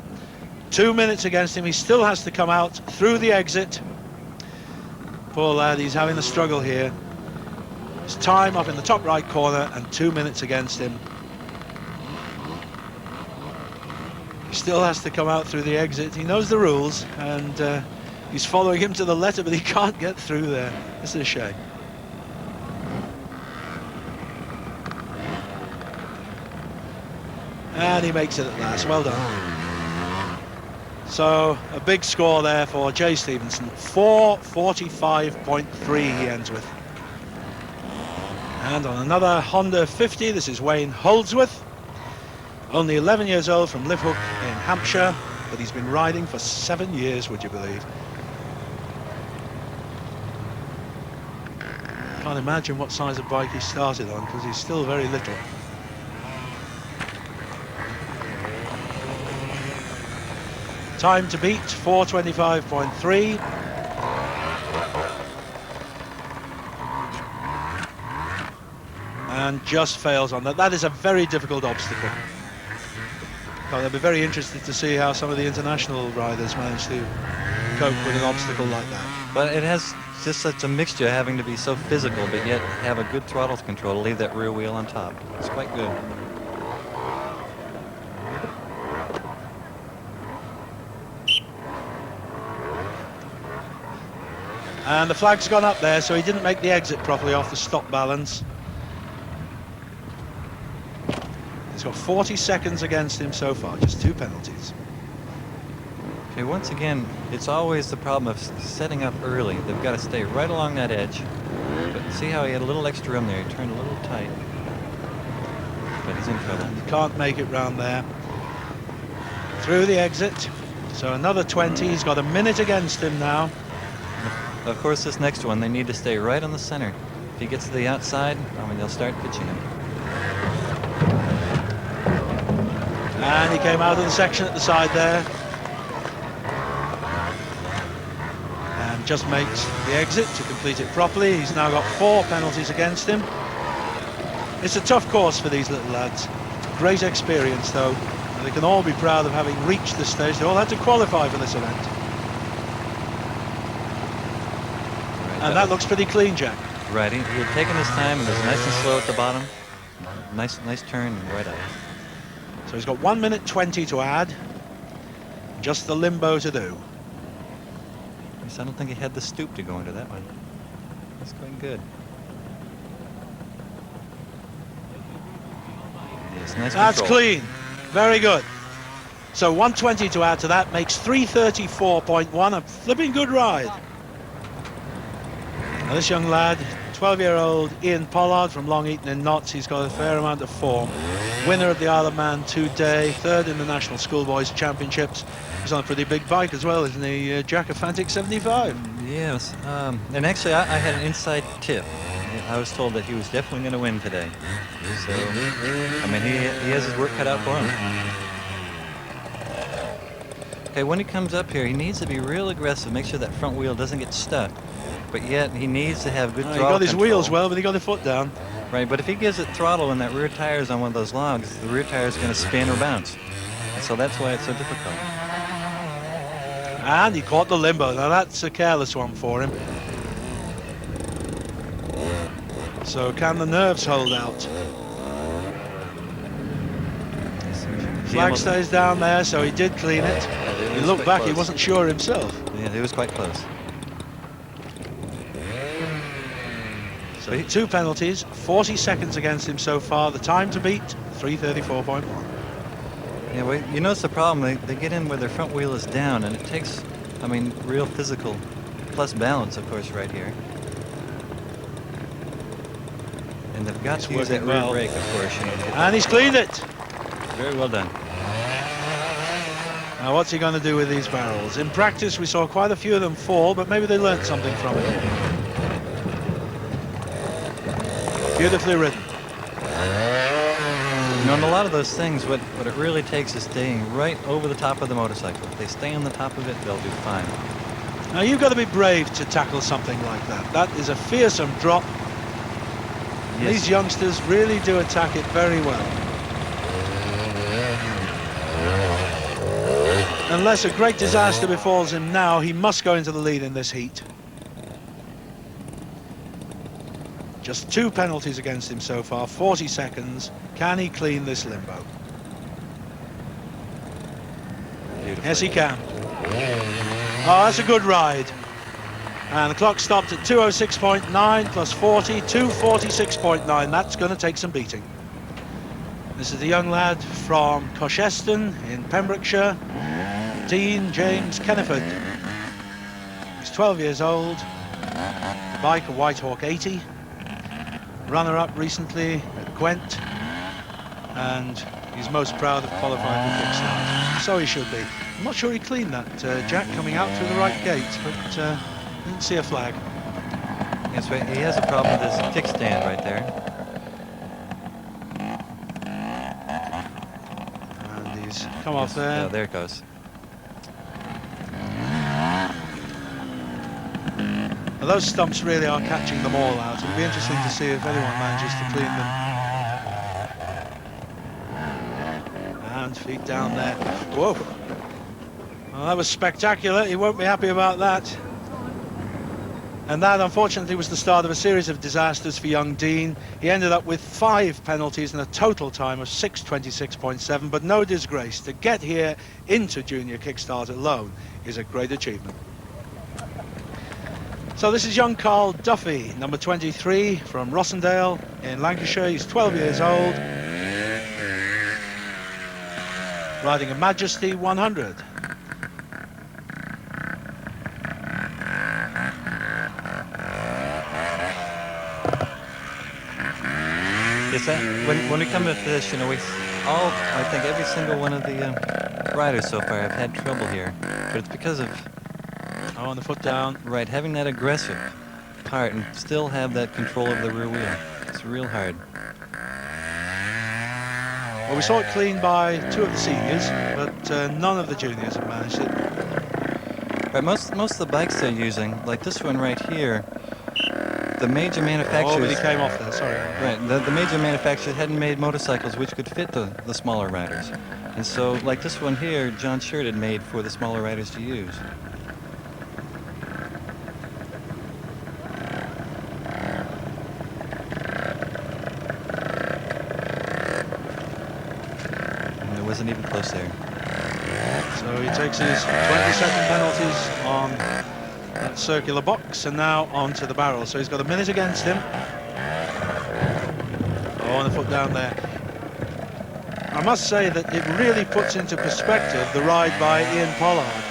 2 minutes against him. He still has to come out through the exit. Poor lad, he's having a struggle here. His time up in the top right corner, and 2 minutes against him. He still has to come out through the exit. He knows the rules, and he's following him to the letter, but he can't get through there. This is a shame. And he makes it at last. Well done. So a big score there for Jay Stevenson. 4:45.3 he ends with. And on another Honda 50, this is Wayne Holdsworth. Only 11 years old, from Livehook in Hampshire, but he's been riding for 7 years, would you believe? Can't imagine what size of bike he started on, because he's still very little. Time to beat, 4:25.3. And just fails on that. That is a very difficult obstacle. I'll be very interested to see how some of the international riders manage to cope with an obstacle like that. But it has just such a mixture, having to be so physical, but yet have a good throttle control to leave that rear wheel on top. It's quite good. And the flag's gone up there, so he didn't make the exit properly off the stop balance. He's got 40 seconds against him so far, just 2 penalties. Okay, once again, it's always the problem of setting up early. They've got to stay right along that edge. But see how he had a little extra room there. He turned a little tight. But he's in trouble. And he can't make it round there. Through the exit. So another 20. He's got a minute against him now. Of course, this next one, they need to stay right on the center. If he gets to the outside, I mean, they'll start pitching him. And he came out of the section at the side there. And just makes the exit to complete it properly. He's now got 4 penalties against him. It's a tough course for these little lads. Great experience, though. And they can all be proud of having reached this stage. They all had to qualify for this event. And that looks pretty clean, Jack. Right, he had taken his time and was nice and slow at the bottom. Nice turn and right up. So he's got 1 minute 20 to add. Just the limbo to do. Yes, I don't think he had the stoop to go into that one. That's going good. Yes, nice That's control. clean. Very good. So 120 to add to that makes 3:34.1. A flipping good ride. Now this young lad, 12-year-old Ian Pollard from Long Eaton in Notts, he's got a fair amount of form. Winner of the Isle of Man today, 3rd in the National Schoolboys Championships. He's on a pretty big bike as well, isn't he, Jack? A Fantic 75. Yes, and actually I had an inside tip. I was told that he was definitely going to win today. So, I mean, he has his work cut out for him. Okay, when he comes up here, he needs to be real aggressive, make sure that front wheel doesn't get stuck. But yet, he needs to have good throttle He got his control. wheels well, but he got the foot down. Right, but if he gives it throttle and that rear tire is on one of those logs, the rear tire is going to spin or bounce. And so that's why it's so difficult. And he caught the limbo. Now that's a careless one for him. So can the nerves hold out? Flag stays down there, so he did clean it. He looked back, he wasn't sure himself. Yeah, he was quite close. So 2 penalties, 40 seconds against him so far. The time to beat, 3:34.1. Yeah, well, you notice the problem, they get in where their front wheel is down, and it takes, I mean, real physical, plus balance, of course, right here. And they've got to use that rear brake, of course. You know, and he's cleaned it. Very well done. Now what's he going to do with these barrels? In practice we saw quite a few of them fall, but maybe they learnt something from it. Beautifully ridden. You know, and a lot of those things, what it really takes is staying right over the top of the motorcycle. If they stay on the top of it, they'll do fine. Now you've got to be brave to tackle something like that. That is a fearsome drop. Yes. These youngsters really do attack it very well. Unless a great disaster befalls him now, he must go into the lead in this heat. Just 2 penalties against him so far, 40 seconds. Can he clean this limbo? Yes, he can. Oh, that's a good ride. And the clock stopped at 2:06.9 plus 40, 2:46.9. That's going to take some beating. This is the young lad from Cosheston in Pembrokeshire, Dean James Kenneford. He's 12 years old. The bike, a Whitehawk 80. Runner-up recently at Gwent. And he's most proud of qualifying for Kickstart. So he should be. I'm not sure he cleaned that, Jack, coming out through the right gate, but didn't see a flag. Yes, right. He has a problem with his kickstand right there. And he's come off there. Yeah, there it goes. Now, those stumps really are catching them all out. It'll be interesting to see if anyone manages to clean them. And feet down there. Whoa. Well, that was spectacular. He won't be happy about that. And that, unfortunately, was the start of a series of disasters for young Dean. He ended up with 5 penalties and a total time of 6:26.7, but no disgrace. To get here into Junior Kickstart alone is a great achievement. So this is young Carl Duffy, number 23 from Rossendale in Lancashire. He's 12 years old, riding a Majesty 100. Yes, when we come to this, you know, I think every single one of the riders so far have had trouble here, but it's because of on the foot down. Right, having that aggressive part and still have that control of the rear wheel. It's real hard. Well, we saw it cleaned by 2 of the seniors, but none of the juniors have managed it. Right, most of the bikes they're using, like this one right here, the major manufacturers... Oh, but he came off there, sorry. Right, the major manufacturers hadn't made motorcycles which could fit the smaller riders. And so, like this one here, John Shirt had made for the smaller riders to use. Wasn't even close there. So he takes his 20-second penalties on that circular box and now onto the barrel. So he's got a minute against him. Oh, and a foot down there. I must say that it really puts into perspective the ride by Ian Pollard,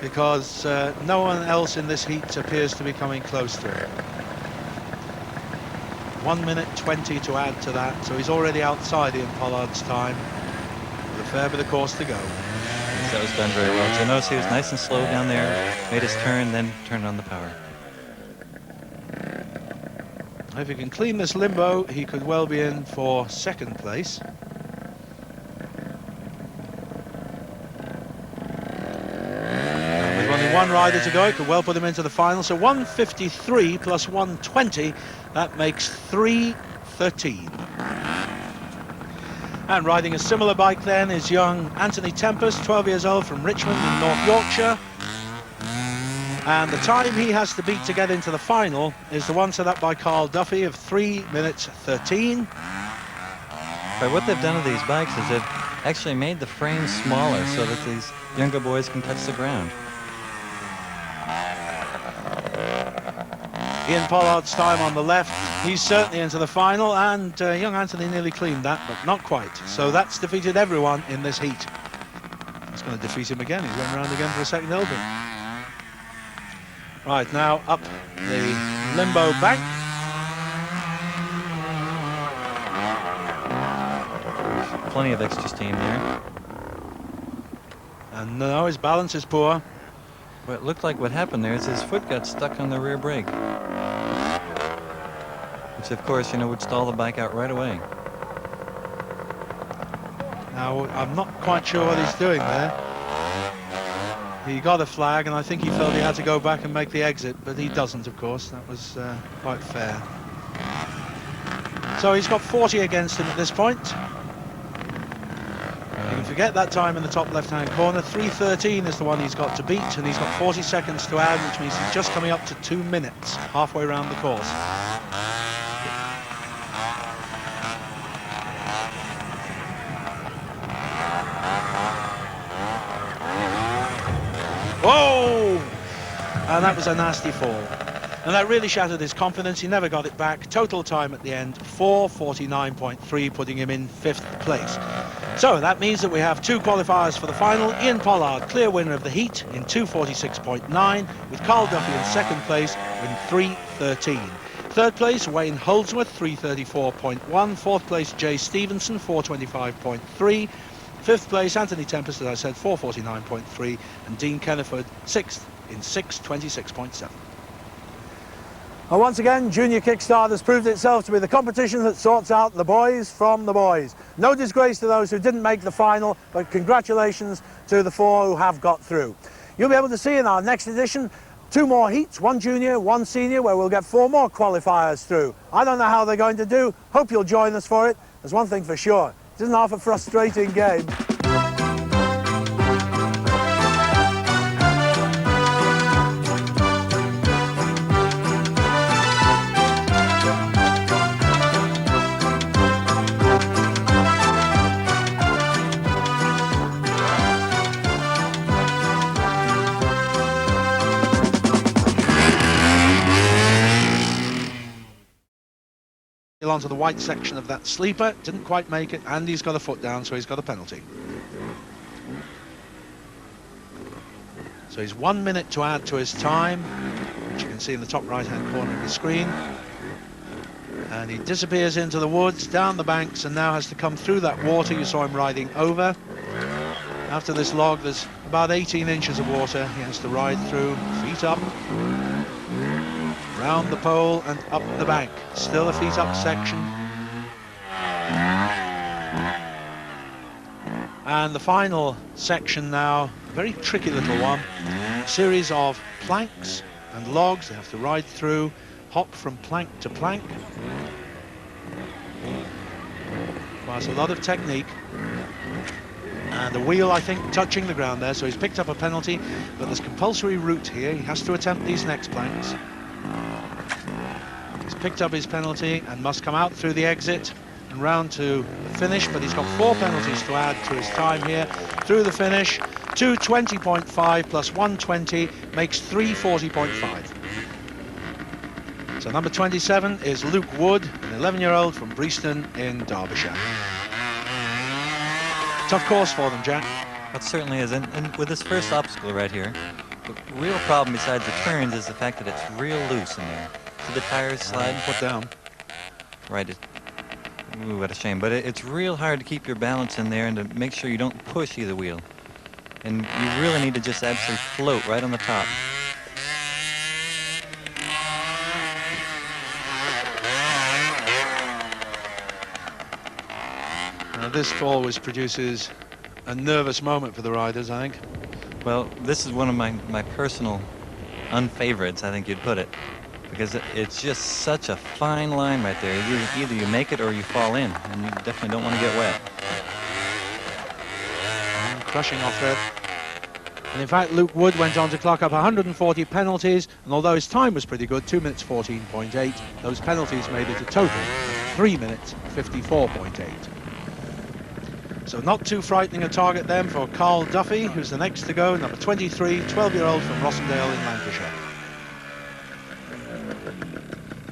because no one else in this heat appears to be coming close to him. 1:20 to add to that, so he's already outside Ian Pollard's time. A fair bit of course to go. Yes, that was done very well. So notice he was nice and slow down there, made his turn, then turned on the power. If he can clean this limbo, he could well be in for 2nd place. And with only 1 rider to go, it could well put him into the final. So 1:53 plus 1:20, that makes 3:13. And riding a similar bike then is young Anthony Tempest, 12 years old, from Richmond in North Yorkshire. And the time he has to beat to get into the final is the one set up by Carl Duffy of 3 minutes 13. But what they've done with these bikes is they've actually made the frame smaller so that these younger boys can touch the ground. Ian Pollard's time on the left, he's certainly into the final, and young Anthony nearly cleaned that, but not quite. So that's defeated everyone in this heat. It's going to defeat him again. He's going around again for a second helping. Right, now up the limbo bank. Plenty of extra steam there. And no, his balance is poor. But it looked like what happened there is his foot got stuck on the rear brake. Which, of course, you know, would stall the bike out right away. Now, I'm not quite sure what he's doing there. He got a flag, and I think he felt he had to go back and make the exit, but he doesn't, of course. That was quite fair. So he's got 40 against him at this point. You can forget that time in the top left-hand corner. 3:13 is the one he's got to beat, and he's got 40 seconds to add, which means he's just coming up to 2 minutes, halfway around the course. Whoa! And that was a nasty fall. And that really shattered his confidence. He never got it back. Total time at the end, 4:49.3, putting him in 5th place. So that means that we have 2 qualifiers for the final. Ian Pollard, clear winner of the heat in 2:46.9, with Carl Duffy in 2nd place in 3:13. 3rd place, Wayne Holdsworth, 3:34.1. 4th place, Jay Stevenson, 4:25.3. 5th place, Anthony Tempest, as I said, 4:49.3, and Dean Kenneford, 6th in 6:26.7. Well, once again, Junior Kickstart has proved itself to be the competition that sorts out the boys from the boys. No disgrace to those who didn't make the final, but congratulations to the 4 who have got through. You'll be able to see in our next edition 2 more heats, 1 junior, 1 senior, where we'll get 4 more qualifiers through. I don't know how they're going to do. Hope you'll join us for it. There's one thing for sure. It isn't half a frustrating game. Onto the white section of that sleeper, didn't quite make it, and he's got a foot down, so he's got a penalty. So he's 1 minute to add to his time, which you can see in the top right hand corner of the screen, and he disappears into the woods, down the banks, and now has to come through that water you saw him riding over. After this log, there's about 18 inches of water he has to ride through, feet up, round the pole and up the bank. Still a feet up section. And the final section now, a very tricky little one. A series of planks and logs they have to ride through, hop from plank to plank. Requires a lot of technique. And the wheel, I think, touching the ground there, so he's picked up a penalty, but there's compulsory route here. He has to attempt these next planks. He's picked up his penalty and must come out through the exit and round to the finish, but he's got 4 penalties to add to his time here through the finish. 2:20.5 plus 1:20 makes 3:40.5. So number 27 is Luke Wood, an 11-year-old from Breaston in Derbyshire. Tough course for them, Jack. It certainly is, and with this first obstacle right here, the real problem besides the turns is the fact that it's real loose in there. So the tires slide. Put down. Right. Ooh, what a shame. But it's real hard to keep your balance in there and to make sure you don't push either wheel. And you really need to just absolutely float right on the top. Now this always produces a nervous moment for the riders, I think. Well, this is one of my personal unfavorites, I think you'd put it. Because it's just such a fine line right there. Either you make it or you fall in, and you definitely don't want to get wet. crushing off there. And in fact, Luke Wood went on to clock up 140 penalties, and although his time was pretty good, 2 minutes 14.8, those penalties made it a total of 3 minutes 54.8. So not too frightening a target then for Carl Duffy, who's the next to go, number 23, 12-year-old from Rossendale in Lancashire.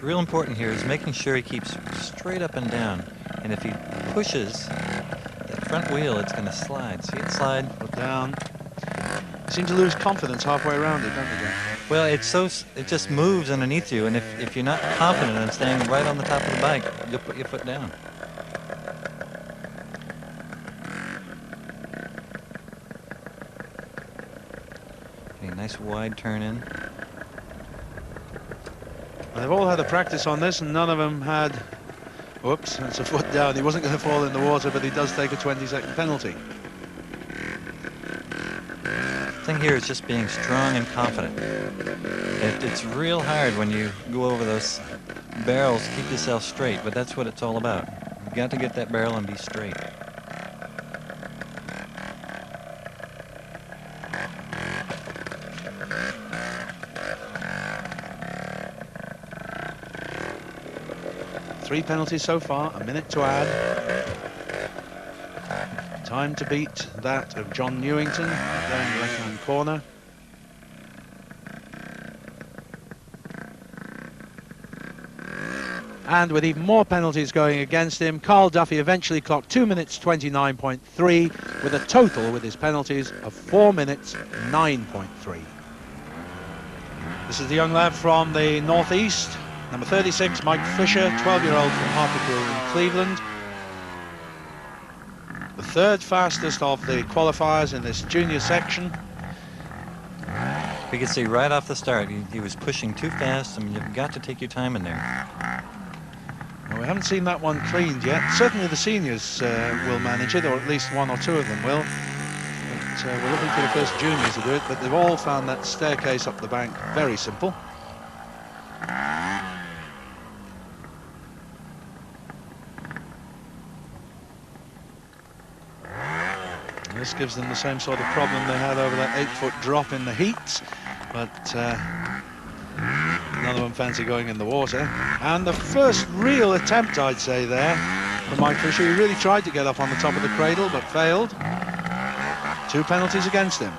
Real important here is making sure he keeps straight up and down, and if he pushes that front wheel, it's going to slide. See it slide? Put down. You seem to lose confidence halfway around it, don't you, Jack? Well, it just moves underneath you, and if you're not confident in staying right on the top of the bike, you'll put your foot down. Okay, nice wide turn in. They've all had a practice on this, and none of them had... Whoops, that's a foot down. He wasn't going to fall in the water, but he does take a 20-second penalty. The thing here is just being strong and confident. It's real hard when you go over those barrels to keep yourself straight, but that's what it's all about. You've got to get that barrel and be straight. Three penalties so far, a minute to add. Time to beat that of John Newington there in the left-hand corner. And with even more penalties going against him, Carl Duffy eventually clocked 2 minutes 29.3 with a total with his penalties of 4 minutes 9.3. This is the young lad from the northeast, number 36, Mike Fisher, 12-year-old from Hartlepool in Cleveland. The third fastest of the qualifiers in this junior section. We could see right off the start, he was pushing too fast. I mean, you've got to take your time in there. Well, we haven't seen that one cleaned yet. Certainly the seniors will manage it, or at least one or two of them will. But we're looking for the first juniors to do it, but they've all found that staircase up the bank very simple. This gives them the same sort of problem they had over that 8-foot drop in the heats, but none of them fancy going in the water. And the first real attempt, I'd say, there for Mike Fisher. He really tried to get up on the top of the cradle, but failed. 2 penalties against him.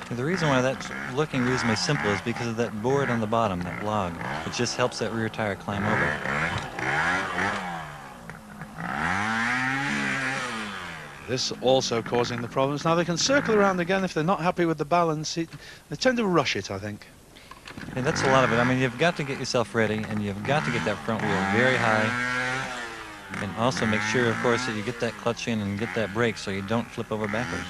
And the reason why that's looking reasonably simple is because of that board on the bottom, that log. It just helps that rear tire climb over. This also causing the problems. Now they can circle around again if they're not happy with the balance. They tend to rush it, I think. And that's a lot of it. I mean, you've got to get yourself ready, and you've got to get that front wheel very high. And also make sure, of course, that you get that clutch in and get that brake so you don't flip over backwards.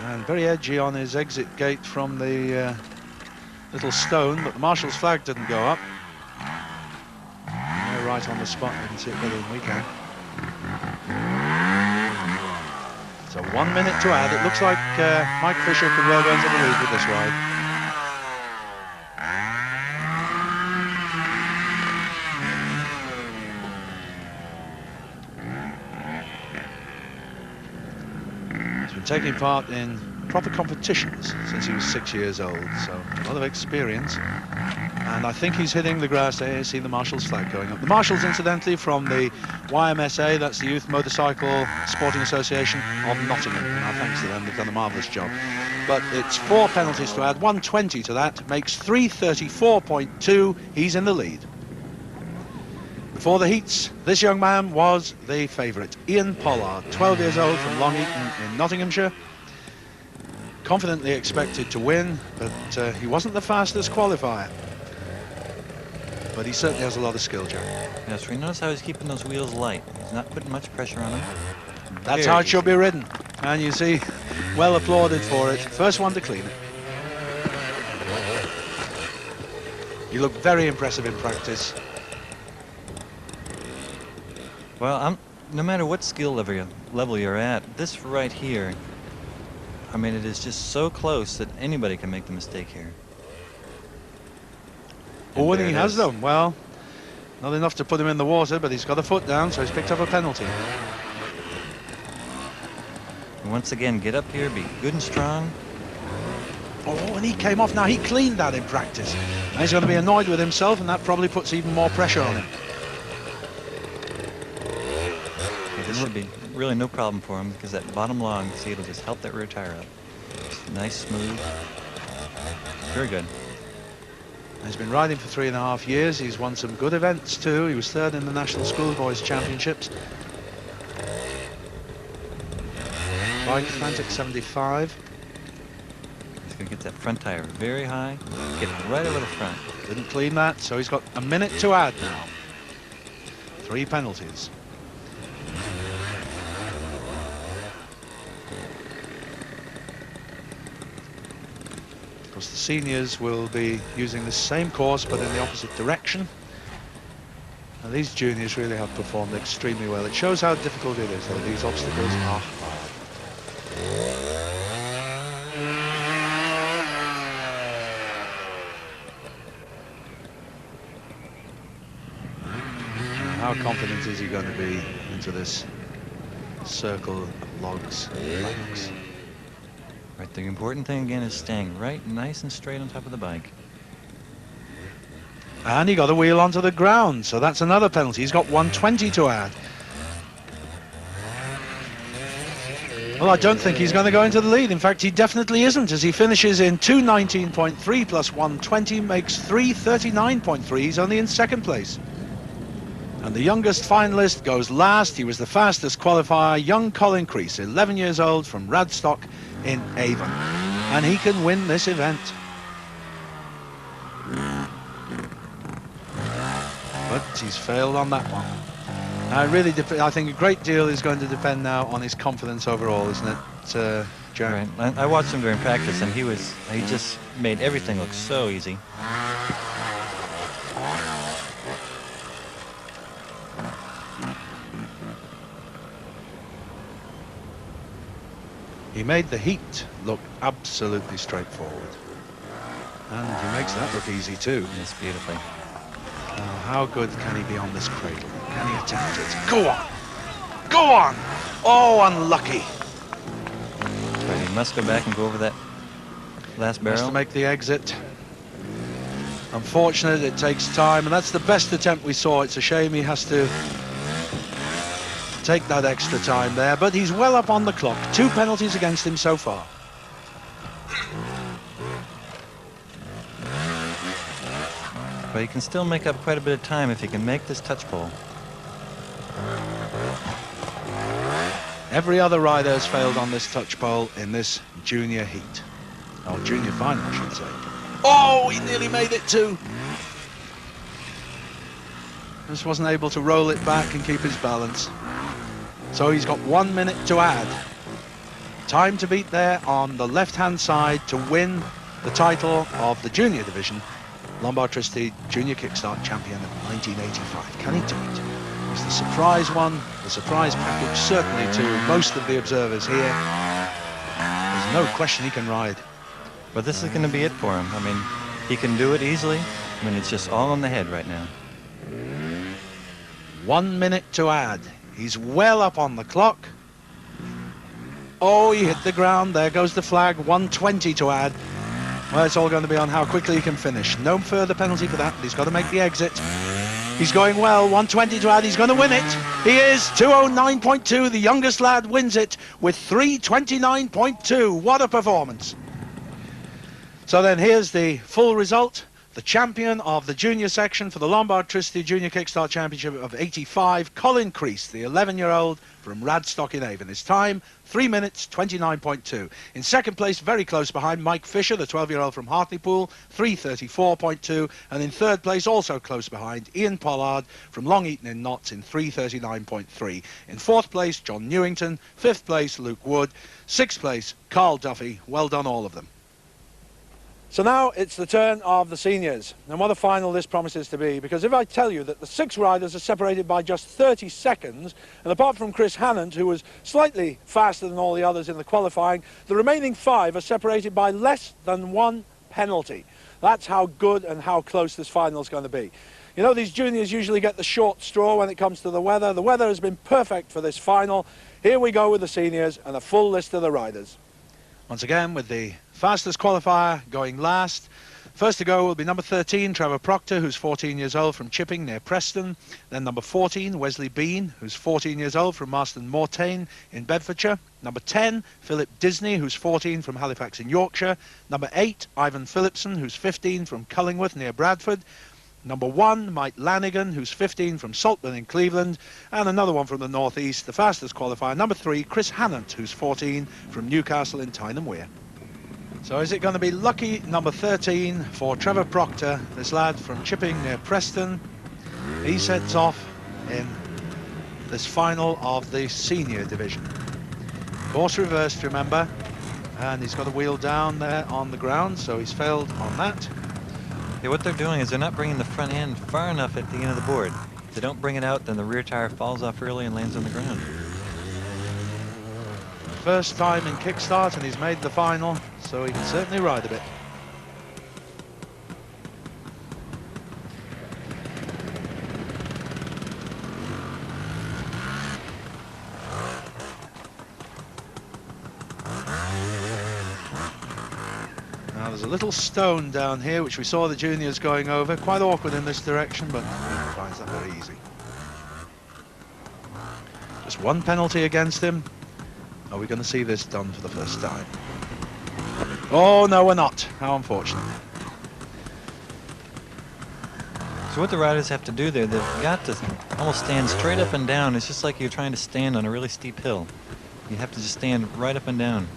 And very edgy on his exit gate from the little stone, but the marshal's flag didn't go up. They're right on the spot. We can see it better than we can. So 1 minute to add. It looks like Mike Fisher could well go into the lead with this ride. He's been taking part in proper competitions since he was 6 years old, so a lot of experience. And I think he's hitting the grass there. You see the Marshal's flag going up. The Marshals, incidentally, from the YMSA, that's the Youth Motorcycle Sporting Association of Nottingham. And our thanks to them, they've done a marvellous job. But it's 4 penalties to add, 120 to that, makes 334.2. He's in the lead. Before the heats, this young man was the favourite. Ian Pollard, 12 years old from Long Eaton in Nottinghamshire. Confidently expected to win, but he wasn't the fastest qualifier. But he certainly has a lot of skill, Jack. Yes, we notice how he's keeping those wheels light. He's not putting much pressure on them. That's how it should be ridden. And you see, well applauded for it. First one to clean it. You look very impressive in practice. Well, no matter what skill level you're at, this right here, I mean, it is just so close that anybody can make the mistake here. Oh, and he has them. Well, Not enough to put him in the water, but he's got a foot down, so he's picked up a penalty. Once again, get up here, be good and strong. Oh, and he came off. Now, he cleaned that in practice. Now he's going to be annoyed with himself, and that probably puts even more pressure on him. Yeah, this should be really no problem for him, because that bottom long, see, it'll just help that rear tire up. Just nice, smooth. Very good. He's been riding for 3.5 years. He's won some good events too. He was third in the National Schoolboys Championships. Bike Atlantic 75. He's going to get that front tire very high, get it right over the front. Didn't clean that, so he's got a minute to add now. 3 penalties. Of course, the seniors will be using the same course but in the opposite direction. And these juniors really have performed extremely well. It shows how difficult it is, though. These obstacles are hard. How confident is he going to be into this circle of logs? Planks? Right, the important thing again is staying right nice and straight on top of the bike. And he got a wheel onto the ground, so that's another penalty. He's got 120 to add. Well, I don't think he's going to go into the lead. In fact, he definitely isn't, as he finishes in 2:19.3 plus 120 makes 3:39.3. He's only in second place. And the youngest finalist goes last. He was the fastest qualifier, young Colin Crease, 11 years old, from Radstock in Avon. And he can win this event. But he's failed on that one. Now, really, I think a great deal is going to depend now on his confidence overall, isn't it, Jack? Right. I watched him during practice, and he just made everything look so easy. He made the heat look absolutely straightforward. And he makes that look easy too. Yes, beautifully. Now, how good can he be on this cradle? Can he attempt it? Go on! Go on! Oh, unlucky. But he must go back and go over that last barrel. Has to make the exit. Unfortunate, it takes time, and that's the best attempt we saw. It's a shame he has to take that extra time there, but he's well up on the clock. 2 penalties against him so far. But he can still make up quite a bit of time if he can make this touch pole. Every other rider has failed on this touch pole in this junior heat. Oh, junior final, I should say. Oh, he nearly made it too. Just wasn't able to roll it back and keep his balance. So he's got 1 minute to add. Time to beat there on the left-hand side to win the title of the junior division. Lombard Tristee Junior Kickstart Champion of 1985. Can he do it? It's the surprise one, the surprise package, certainly to most of the observers here. There's no question he can ride. But this is going to be it for him. I mean, he can do it easily. I mean, it's just all in the head right now. 1 minute to add. He's well up on the clock. Oh, he hit the ground. There goes the flag. 120 to add. Well, it's all going to be on how quickly he can finish. No further penalty for that. He's got to make the exit. He's going well. 120 to add. He's going to win it. He is. 2:09.2. The youngest lad wins it with 3:29.2. What a performance. So then here's the full result. The champion of the junior section for the Lombard Tristee Junior Kickstart Championship of 85, Colin Crease, the 11-year-old from Radstock in Avon. His time, 3 minutes, 29.2. In second place, very close behind, Mike Fisher, the 12-year-old from Hartlepool, 3:34.2. And in third place, also close behind, Ian Pollard from Long Eaton in Notts in 3:39.3. In fourth place, John Newington. Fifth place, Luke Wood. Sixth place, Carl Duffy. Well done, all of them. So now it's the turn of the seniors, and what a final this promises to be, because if I tell you that the 6 riders are separated by just 30 seconds, and apart from Chris Hannant, who was slightly faster than all the others in the qualifying, the remaining 5 are separated by less than 1 penalty. That's how good and how close this final is going to be. You know, these juniors usually get the short straw when it comes to the weather. The weather has been perfect for this final. Here we go with the seniors and a full list of the riders. Once again, with the fastest qualifier going last. First to go will be number 13, Trevor Proctor, who's 14 years old from Chipping near Preston. Then number 14, Wesley Bean, who's 14 years old from Marston Mortain in Bedfordshire. Number 10, Philip Disney, who's 14 from Halifax in Yorkshire. Number 8, Ivan Phillipson, who's 15 from Cullingworth near Bradford. Number 1, Mike Lanigan, who's 15 from Saltburn in Cleveland. And another one from the northeast, the fastest qualifier, number 3, Chris Hannant, who's 14 from Newcastle in Tyne Wear. So is it going to be lucky number 13 for Trevor Proctor, this lad from Chipping near Preston? He sets off in this final of the senior division. Course reversed, remember, and he's got a wheel down there on the ground, so he's failed on that. Yeah, what they're doing is they're not bringing the front end far enough at the end of the board. If they don't bring it out, then the rear tire falls off early and lands on the ground. First time in Kickstart, and he's made the final, so he can certainly ride a bit. Now there's a little stone down here which we saw the juniors going over, quite awkward in this direction, but he finds that very easy. Just one penalty against him. Are we going to see this done for the first time? Oh, no, we're not. How unfortunate. So what the riders have to do there, they've got to almost stand straight up and down. It's just like you're trying to stand on a really steep hill. You have to just stand right up and down.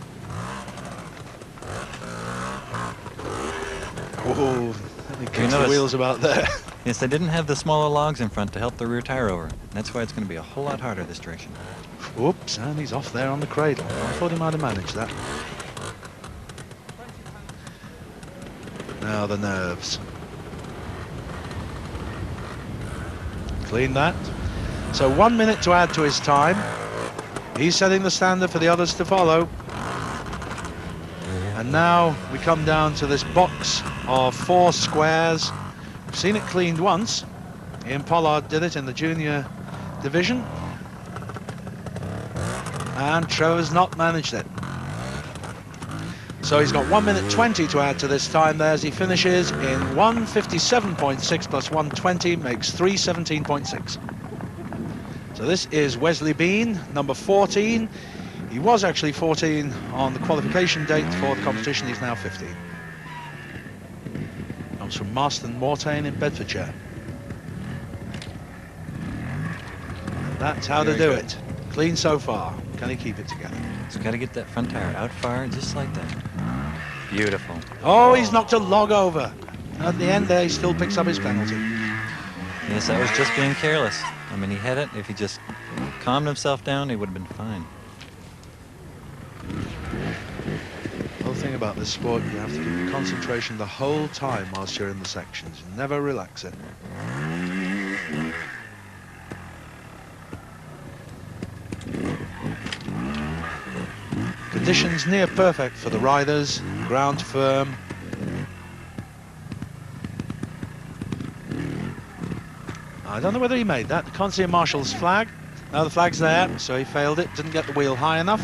Oh, he kicks the wheels about there. Yes, they didn't have the smaller logs in front to help the rear tire over. That's why it's going to be a whole lot harder this direction. Whoops, and he's off there on the cradle. I thought he might have managed that. Now the nerves. Clean that. So 1 minute to add to his time. He's setting the standard for the others to follow. And now we come down to this box of 4 squares. We've seen it cleaned once. Ian Pollard did it in the junior division. And Trevor's not managed it. So he's got 1 minute 20 to add to this time there as he finishes in 1:57.6 plus 1:20 makes 3:17.6. So this is Wesley Bean, number 14. He was actually 14 on the qualification date for the competition. He's now 15. Comes from Marston Mortain in Bedfordshire. And that's how to do it. Clean so far. Can he keep it together? He's got to get that front tire out far, just like that. Beautiful. Oh, he's knocked a log over. At the end there, he still picks up his penalty. Yes, that was just being careless. I mean, he had it. If he just calmed himself down, he would have been fine. The whole thing about this sport, you have to keep concentration the whole time whilst you're in the sections. You never relax it. Conditions near perfect for the riders, ground firm. I don't know whether he made that. Can't see a marshal's flag. Now the flag's there, so he failed it, didn't get the wheel high enough.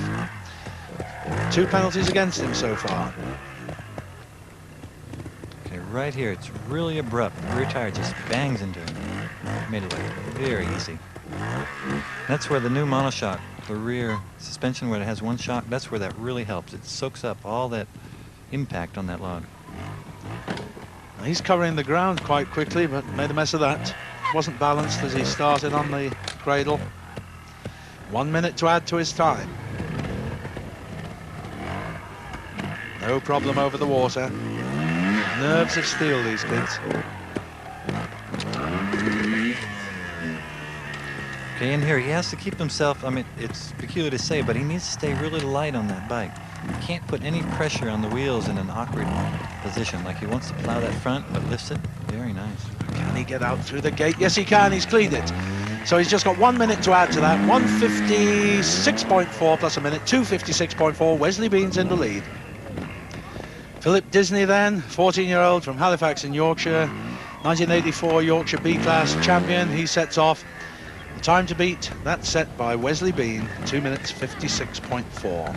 2 penalties against him so far. Okay, right here, it's really abrupt. The rear tire just bangs into it. Made it look very easy. That's where the new monoshock, the rear suspension where it has one shock, that's where that really helps. It soaks up all that impact on that log. He's covering the ground quite quickly, but made a mess of that. Wasn't balanced as he started on the cradle. 1 minute to add to his time. No problem over the water. Nerves of steel, these kids. Okay, in here, he has to keep himself, I mean, it's peculiar to say, but he needs to stay really light on that bike. He can't put any pressure on the wheels in an awkward position. Like he wants to plow that front, but lifts it. Very nice. Can he get out through the gate? Yes, he can. He's cleaned it. So he's just got 1 minute to add to that. 1:56.4 plus a minute. 2:56.4. Wesley Bean's in the lead. Philip Disney then, 14-year-old from Halifax in Yorkshire. 1984 Yorkshire B-Class champion. He sets off. The time to beat, that's set by Wesley Bean, 2 minutes 56.4.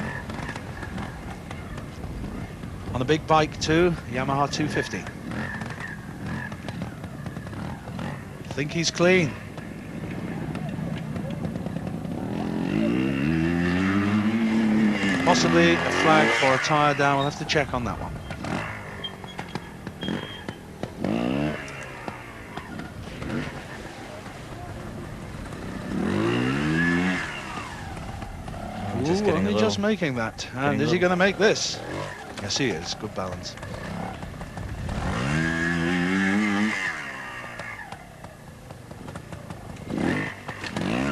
On a big bike too, Yamaha 250. I think he's clean. Possibly a flag for a tyre down. We'll have to check on that one. Only just making that. And is he going to make this? Yes, he is. Good balance.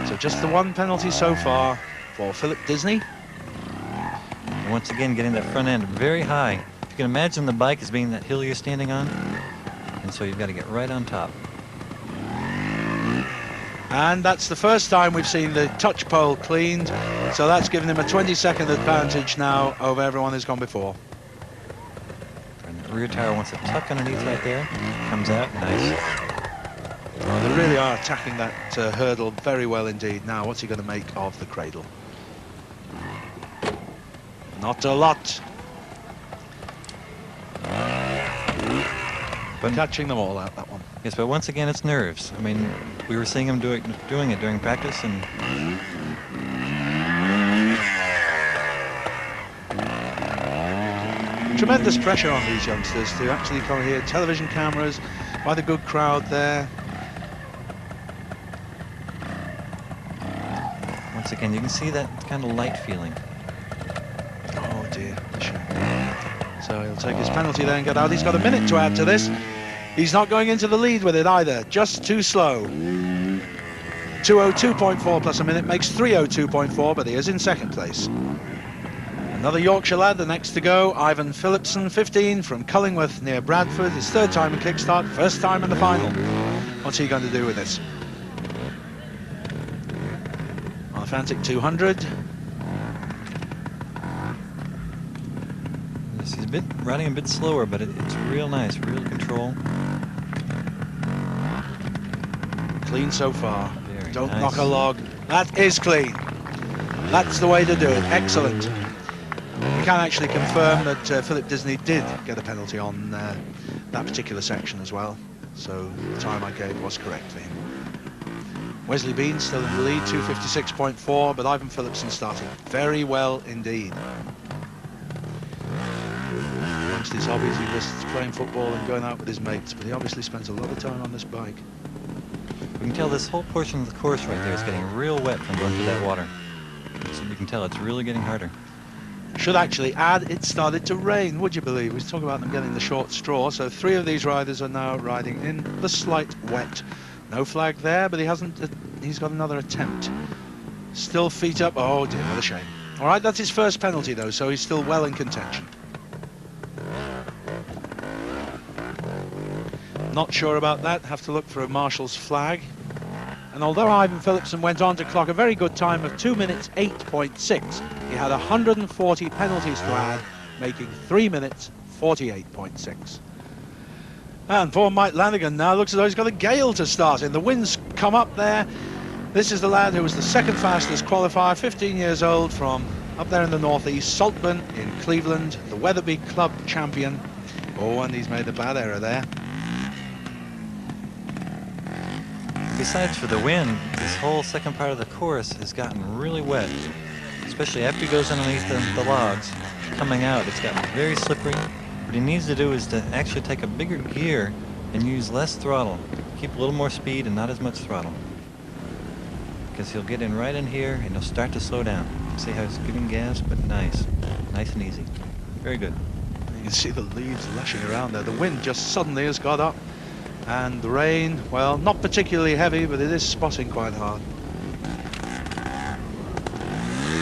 So just the one penalty so far for Philip Disney. And once again, getting that front end very high. If you can imagine the bike as being that hill you're standing on, and so you've got to get right on top. And that's the first time we've seen the touch pole cleaned, so that's given him a 20-second advantage now over everyone who's gone before. And the rear tire wants to tuck underneath right there. Comes out, nice. Oh, they really are attacking that hurdle very well indeed. Now, what's he going to make of the cradle? Not a lot. But catching them all out, that one. Yes, but once again, it's nerves. I mean, we were seeing him doing it during practice, and tremendous pressure on these youngsters to actually come here. Television cameras, quite a good crowd there. once again, you can see that kind of light feeling. Oh dear. So he'll take his penalty there and get out. He's got a minute to add to this. He's not going into the lead with it either, just too slow. 2:02.4 plus a minute makes 3:02.4, but he is in second place. Another Yorkshire lad, the next to go, Ivan Phillipson, 15, from Cullingworth near Bradford. His third time in Kickstart, first time in the final. What's he going to do with this? On the Fantic 200. Yes, he's riding a bit slower, but it's real nice, real control. Clean so far. Very Don't nice. knock a log. That is clean. That's the way to do it. Excellent. We can actually confirm that Philip Disney did get a penalty on that particular section as well. So the time I gave was correct for him. Wesley Bean still in the lead, 2:56.4, but Ivan Phillipson started very well indeed. Amongst his hobbies, he lists playing football and going out with his mates, but he obviously spends a lot of time on this bike. You can tell this whole portion of the course right there is getting real wet from going through that water. So you can tell it's really getting harder. Should actually add, it started to rain, would you believe? We talk about them getting the short straw, so 3 of these riders are now riding in the slight wet. No flag there, but he's got another attempt. Still feet up. Oh dear, what a shame. All right, that's his first penalty though, so he's still well in contention. Not sure about that, have to look for a marshal's flag. And although Ivan Phillipson went on to clock a very good time of 2 minutes 8.6, he had 140 penalties to add, making 3 minutes 48.6. And poor Mike Lanigan now looks as though he's got a gale to start in. The winds come up there. This is the lad who was the second fastest qualifier, 15 years old, from up there in the northeast, Saltburn in Cleveland, the Weatherby Club champion. Oh, and he's made a bad error there. Besides for the wind, this whole second part of the course has gotten really wet, especially after he goes underneath the logs. Coming out, it's gotten very slippery. What he needs to do is to actually take a bigger gear and use less throttle. Keep a little more speed and not as much throttle. Because he'll get in right in here and he'll start to slow down. See how he's giving gas, but nice. Nice and easy. Very good. You can see the leaves lashing around there. The wind just suddenly has got up. And the rain, well, not particularly heavy, but it is spotting quite hard.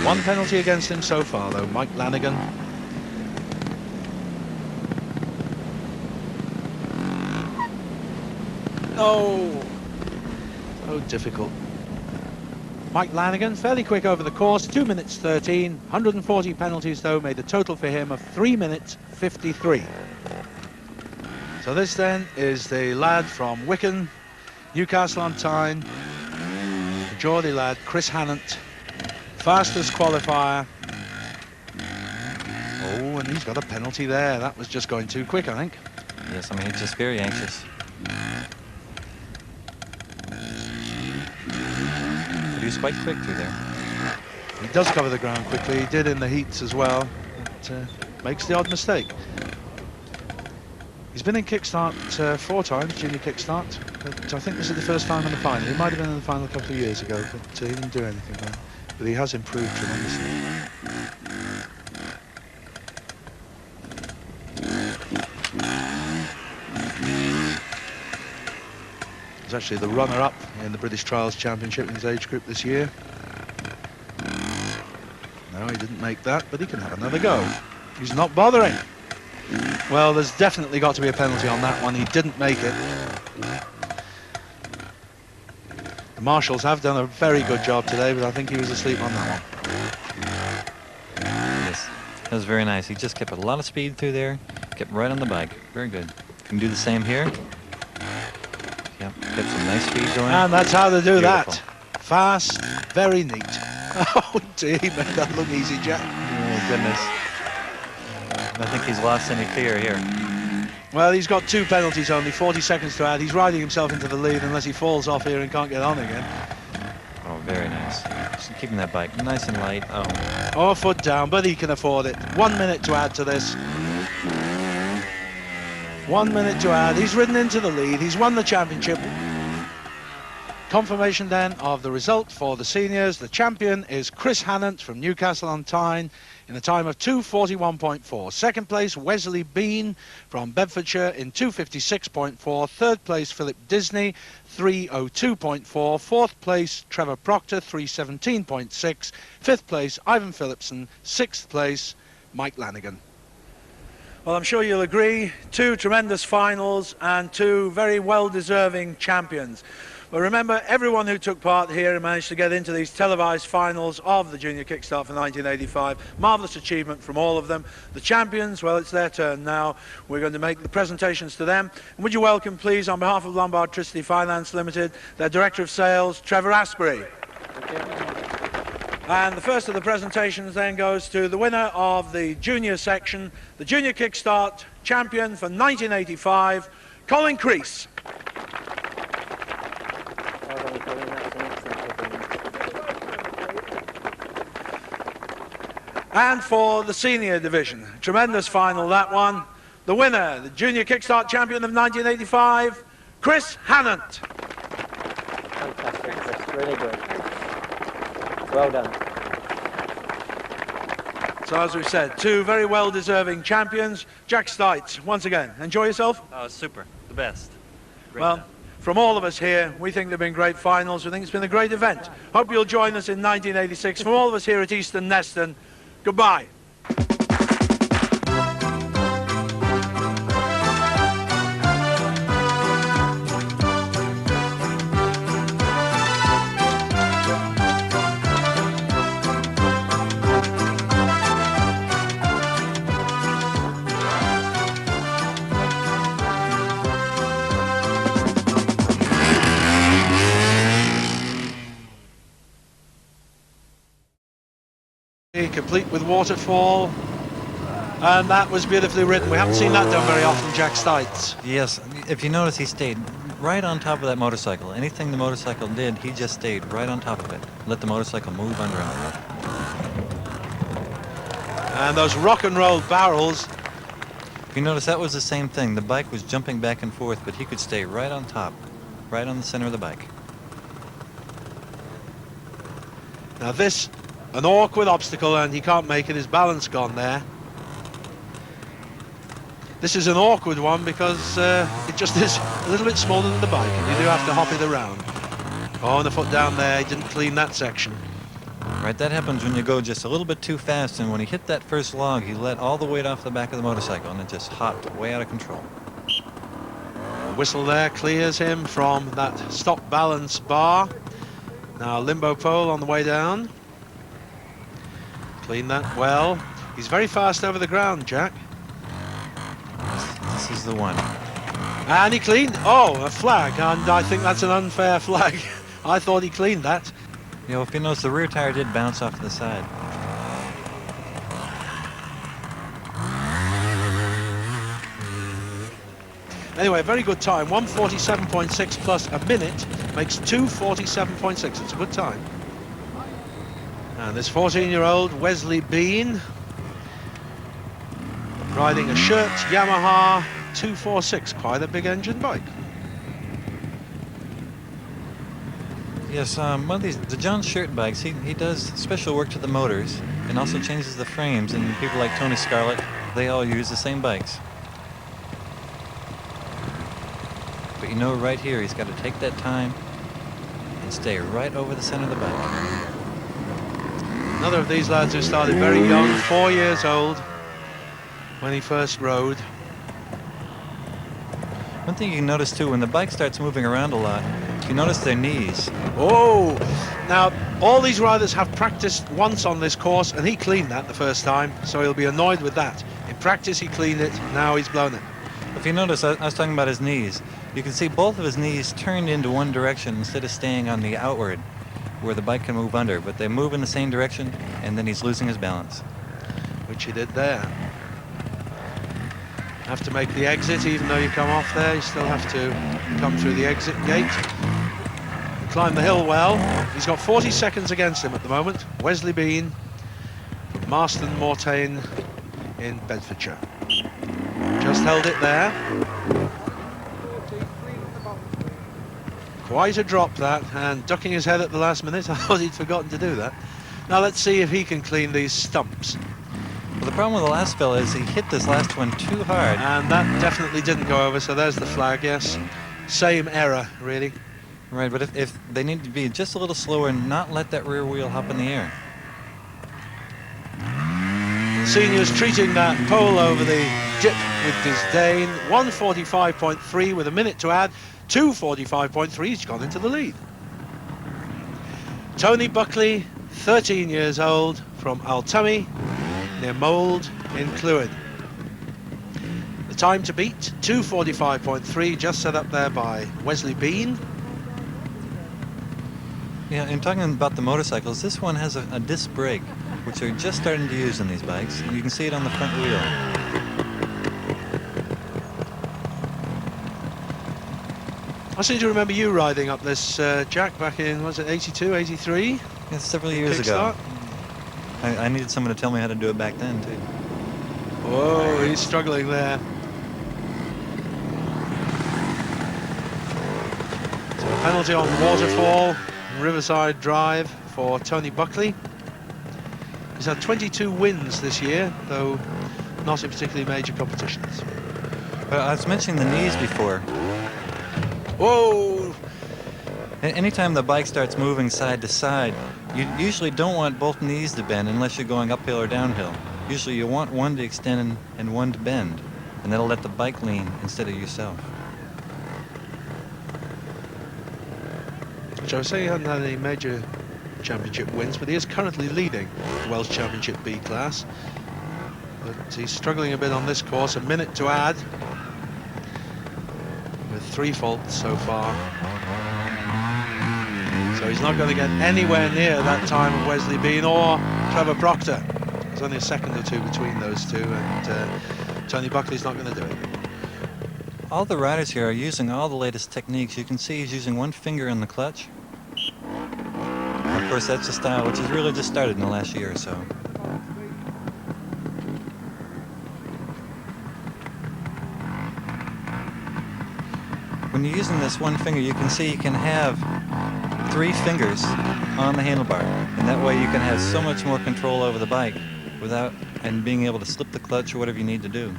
One penalty against him so far, though, Mike Lanigan. Oh, so difficult. Mike Lanigan, fairly quick over the course, 2 minutes 13. 140 penalties, though, made a total for him of 3 minutes 53. So this then is the lad from Wicken, Newcastle on Tyne, the Geordie lad, Chris Hannant, fastest qualifier. Oh, and he's got a penalty there. That was just going too quick, I think. Yes, I mean, he's just very anxious. But he was quite quick through there. He does cover the ground quickly. He did in the heats as well. But, makes the odd mistake. He's been in Kickstart 4 times, junior Kickstart. But I think this is the first time in the final. He might have been in the final a couple of years ago, but he didn't do anything there. But he has improved tremendously. He's actually the runner-up in the British Trials Championship in his age group this year. No, he didn't make that, but he can have another go. He's not bothering. Well, there's definitely got to be a penalty on that one. He didn't make it. The marshals have done a very good job today, but I think he was asleep on that one. Yes, that was very nice. He just kept a lot of speed through there, kept right on the bike. Very good. Can do the same here. Yep, get some nice speed going. And that's how they do Beautiful. that. Fast, very neat. Oh dear, he made that look easy, Jack. Oh, goodness. I think he's lost any fear here. Well, he's got 2 penalties only, 40 seconds to add. He's riding himself into the lead unless he falls off here and can't get on again. Oh, very nice. Just keeping that bike nice and light. Oh. Oh, foot down, but he can afford it. 1 minute to add to this. 1 minute to add. He's ridden into the lead. He's won the championship. Confirmation then of the result for the seniors. The champion is Chris Hannant from Newcastle on Tyne in a time of 2:41.4. Second place, Wesley Bean from Bedfordshire in 2:56.4. Third place, Philip Disney, 3:02.4. Fourth place, Trevor Proctor, 3:17.6. Fifth place, Ivan Phillipson. Sixth place, Mike Lanigan. Well, I'm sure you'll agree, 2 tremendous finals and 2 very well-deserving champions. But remember, everyone who took part here and managed to get into these televised finals of the Junior Kickstart for 1985, marvellous achievement from all of them. The champions, well, it's their turn now. We're going to make the presentations to them. And would you welcome, please, on behalf of Lombard Tricity Finance Limited, their Director of Sales, Trevor Asprey. And the first of the presentations then goes to the winner of the junior section, the Junior Kickstart champion for 1985, Colin Crease. And for the senior division, tremendous final that one. The winner, the Junior Kickstart champion of 1985, Chris Hannant. Fantastic, Chris. Really good. Well done. So as we said, 2 very well-deserving champions. Jack Stites, once again, enjoy yourself? Oh, super. The best. Great Well, time. from all of us here, we think they've been great finals. We think it's been a great event. Hope you'll join us in 1986. From all of us here at Eastern Neston, goodbye. Complete with waterfall, and that was beautifully written. We haven't seen that done very often, Jack Stites. Yes, if you notice, he stayed right on top of that motorcycle. Anything the motorcycle did, he just stayed right on top of it. Let the motorcycle move under him. And those rock and roll barrels. If you notice, that was the same thing. The bike was jumping back and forth, but he could stay right on top, right on the center of the bike. Now this, an awkward obstacle, and he can't make it. His balance gone there. This is an awkward one because it just is a little bit smaller than the bike, and you do have to hop it around. Oh, and the foot down there, he didn't clean that section. Right, that happens when you go just a little bit too fast, and when he hit that first log, he let all the weight off the back of the motorcycle, and it just hopped way out of control. The whistle there clears him from that stop balance bar. Now limbo pole on the way down. Clean that well. He's very fast over the ground, Jack. This is the one. And he cleaned. Oh, a flag, and I think that's an unfair flag. I thought he cleaned that. You know, if you notice, the rear tire did bounce off to the side. Anyway, very good time. 1:47.6 plus a minute makes 2:47.6. It's a good time. And this 14-year-old Wesley Bean riding a Shirt Yamaha 246, quite a big engine bike. Yes, one of these, the John Shirt bikes, he does special work to the motors and also changes the frames, and people like Tony Scarlett, they all use the same bikes. But you know, right here, he's got to take that time and stay right over the center of the bike. Another of these lads who started very young, 4 years old, when he first rode. One thing you can notice too, when the bike starts moving around a lot, you notice their knees. Oh, now all these riders have practiced once on this course, and he cleaned that the first time, so he'll be annoyed with that. In practice he cleaned it, now he's blown it. If you notice, I was talking about his knees. You can see both of his knees turned into one direction instead of staying on the outward, where the bike can move under, but they move in the same direction, and then he's losing his balance. Which he did there. Have to make the exit, even though you come off there, you still have to come through the exit gate. Climb the hill well. He's got 40 seconds against him at the moment. Wesley Bean from Marston Mortain in Bedfordshire. Just held it there. Quite a drop that, and ducking his head at the last minute. I thought he'd forgotten to do that. Now let's see if he can clean these stumps. Well, the problem with the last fella is he hit this last one too hard. And that definitely didn't go over, so there's the flag, yes. Same error, really. Right, but if they need to be just a little slower and not let that rear wheel hop in the air. Seniors treating that pole over the dip with disdain. 1:45.3 with a minute to add. 2:45.3, he's gone into the lead. Tony Buckley, 13 years old, from Altummy, near Mould in Clwyd. The time to beat, 2:45.3, just set up there by Wesley Bean. Yeah, and talking about the motorcycles, this one has a disc brake, which they're just starting to use on these bikes. And you can see it on the front wheel. I seem to remember you riding up this, Jack, back in, was it 82, 83? Yeah, several years ago. Kickstart? I needed someone to tell me how to do it back then, too. Whoa, he's struggling there. So a penalty on Waterfall, Riverside Drive for Tony Buckley. He's had 22 wins this year, though not in particularly major competitions. I was mentioning the knees before. Whoa! Anytime the bike starts moving side to side, you usually don't want both knees to bend unless you're going uphill or downhill. Usually you want one to extend and one to bend, and that'll let the bike lean instead of yourself. Joe, say he hasn't had any major championship wins, but he is currently leading the Welsh Championship B class. But he's struggling a bit on this course. A minute to add, with 3 faults so far. So he's not going to get anywhere near that time of Wesley Bean or Trevor Proctor. There's only a second or two between those two, and Tony Buckley's not going to do it. All the riders here are using all the latest techniques. You can see he's using one finger on the clutch. Of course, that's a style which has really just started in the last year or so. When you're using this one finger, you can see you can have 3 fingers on the handlebar, and that way you can have so much more control over the bike without being able to slip the clutch or whatever you need to do.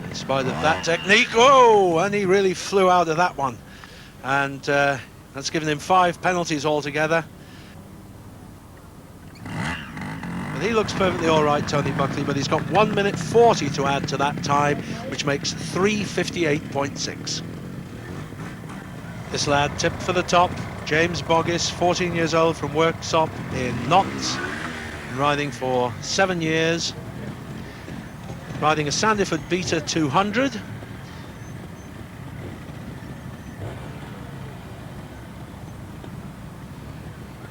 In spite of that technique, whoa, and he really flew out of that one, and that's given him 5 penalties altogether. And he looks perfectly all right, Tony Buckley, but he's got 1 minute 40 to add to that time, which makes 3:58.6. This lad tipped for the top, James Boggis, 14 years old, from Worksop in Notts, been riding for 7 years, riding a Sandyford Beta 200,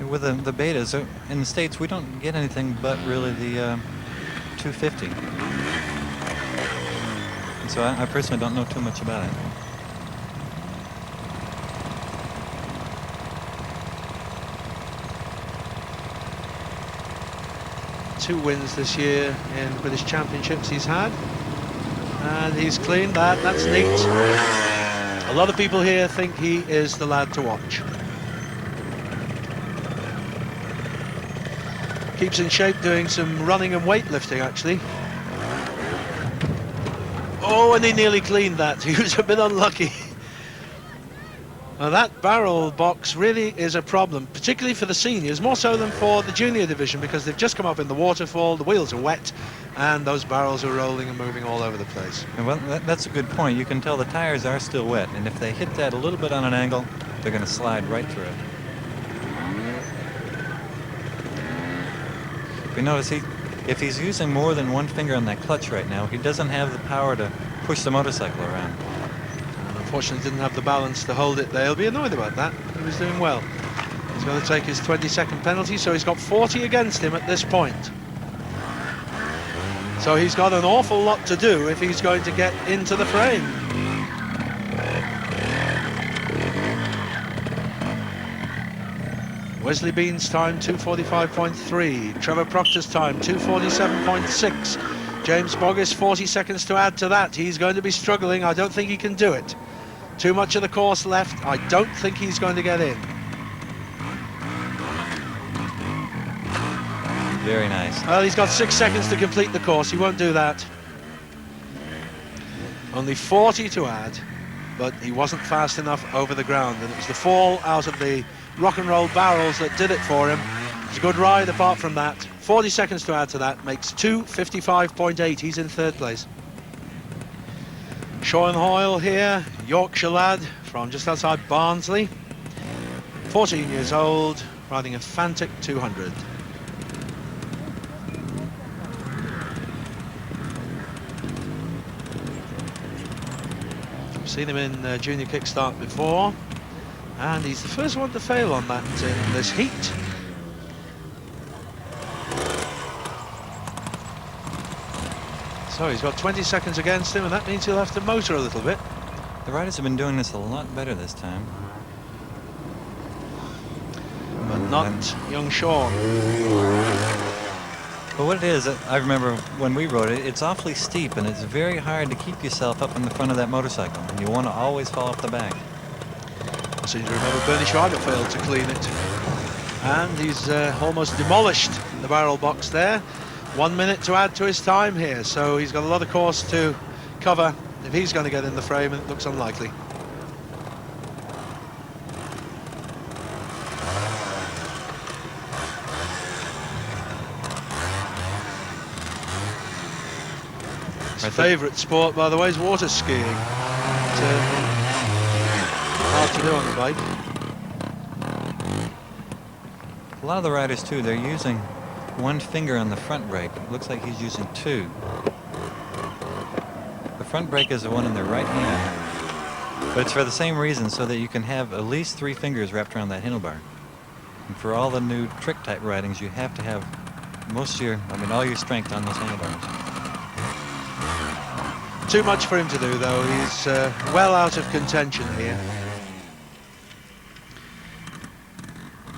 With the betas, in the States, we don't get anything but really the 250. And so I personally don't know too much about it. Two wins this year in British Championships he's had. And he's cleaned that. That's neat. A lot of people here think he is the lad to watch. Keeps in shape doing some running and weightlifting, actually. Oh, and he nearly cleaned that. He was a bit unlucky. Now that barrel box really is a problem, particularly for the seniors, more so than for the junior division, because they've just come up in the waterfall, the wheels are wet, and those barrels are rolling and moving all over the place. And well, that's a good point. You can tell the tires are still wet, and if they hit that a little bit on an angle, they're going to slide right through it. If you notice, if he's using more than one finger on that clutch right now, he doesn't have the power to push the motorcycle around. And unfortunately didn't have the balance to hold it there. He'll be annoyed about that. He was doing well. He's going to take his 20-second penalty, so he's got 40 against him at this point. So he's got an awful lot to do if he's going to get into the frame. Wesley Bean's time 2:45.3. Trevor Proctor's time 2:47.6. James Boggis 40 seconds to add to that. He's going to be struggling. I don't think he can do it. Too much of the course left. I don't think he's going to get in. Very nice. Well, he's got 6 seconds to complete the course. He won't do that. Only 40 to add, but he wasn't fast enough over the ground, and it was the fall out of the rock and roll barrels that did it for him. It's a good ride apart from that. 40 seconds to add to that makes 2:55.8. He's in third place. Sean Hoyle here, Yorkshire lad from just outside Barnsley. 14 years old, riding a Fantic 200. I've seen him in Junior Kickstart before, and he's the first one to fail on that in this heat. So he's got 20 seconds against him, and that means he'll have to motor a little bit. The riders have been doing this a lot better this time. But not young Sean. But what it is, I remember when we rode it, it's awfully steep, and it's very hard to keep yourself up in the front of that motorcycle, and you want to always fall off the back. I seem to remember Bernie Schreiber failed to clean it. And he's almost demolished the barrel box there. 1 minute to add to his time here, so he's got a lot of course to cover if he's going to get in the frame, and it looks unlikely. His favourite sport, by the way, is water skiing. It's hard to do on the bike. A lot of the riders, too, they're using one finger on the front brake. It looks like he's using two. The front brake is the one in their right hand. But it's for the same reason, so that you can have at least 3 fingers wrapped around that handlebar. And for all the new trick type ridings, you have to have all your strength on those handlebars. Too much for him to do, though. He's well out of contention here.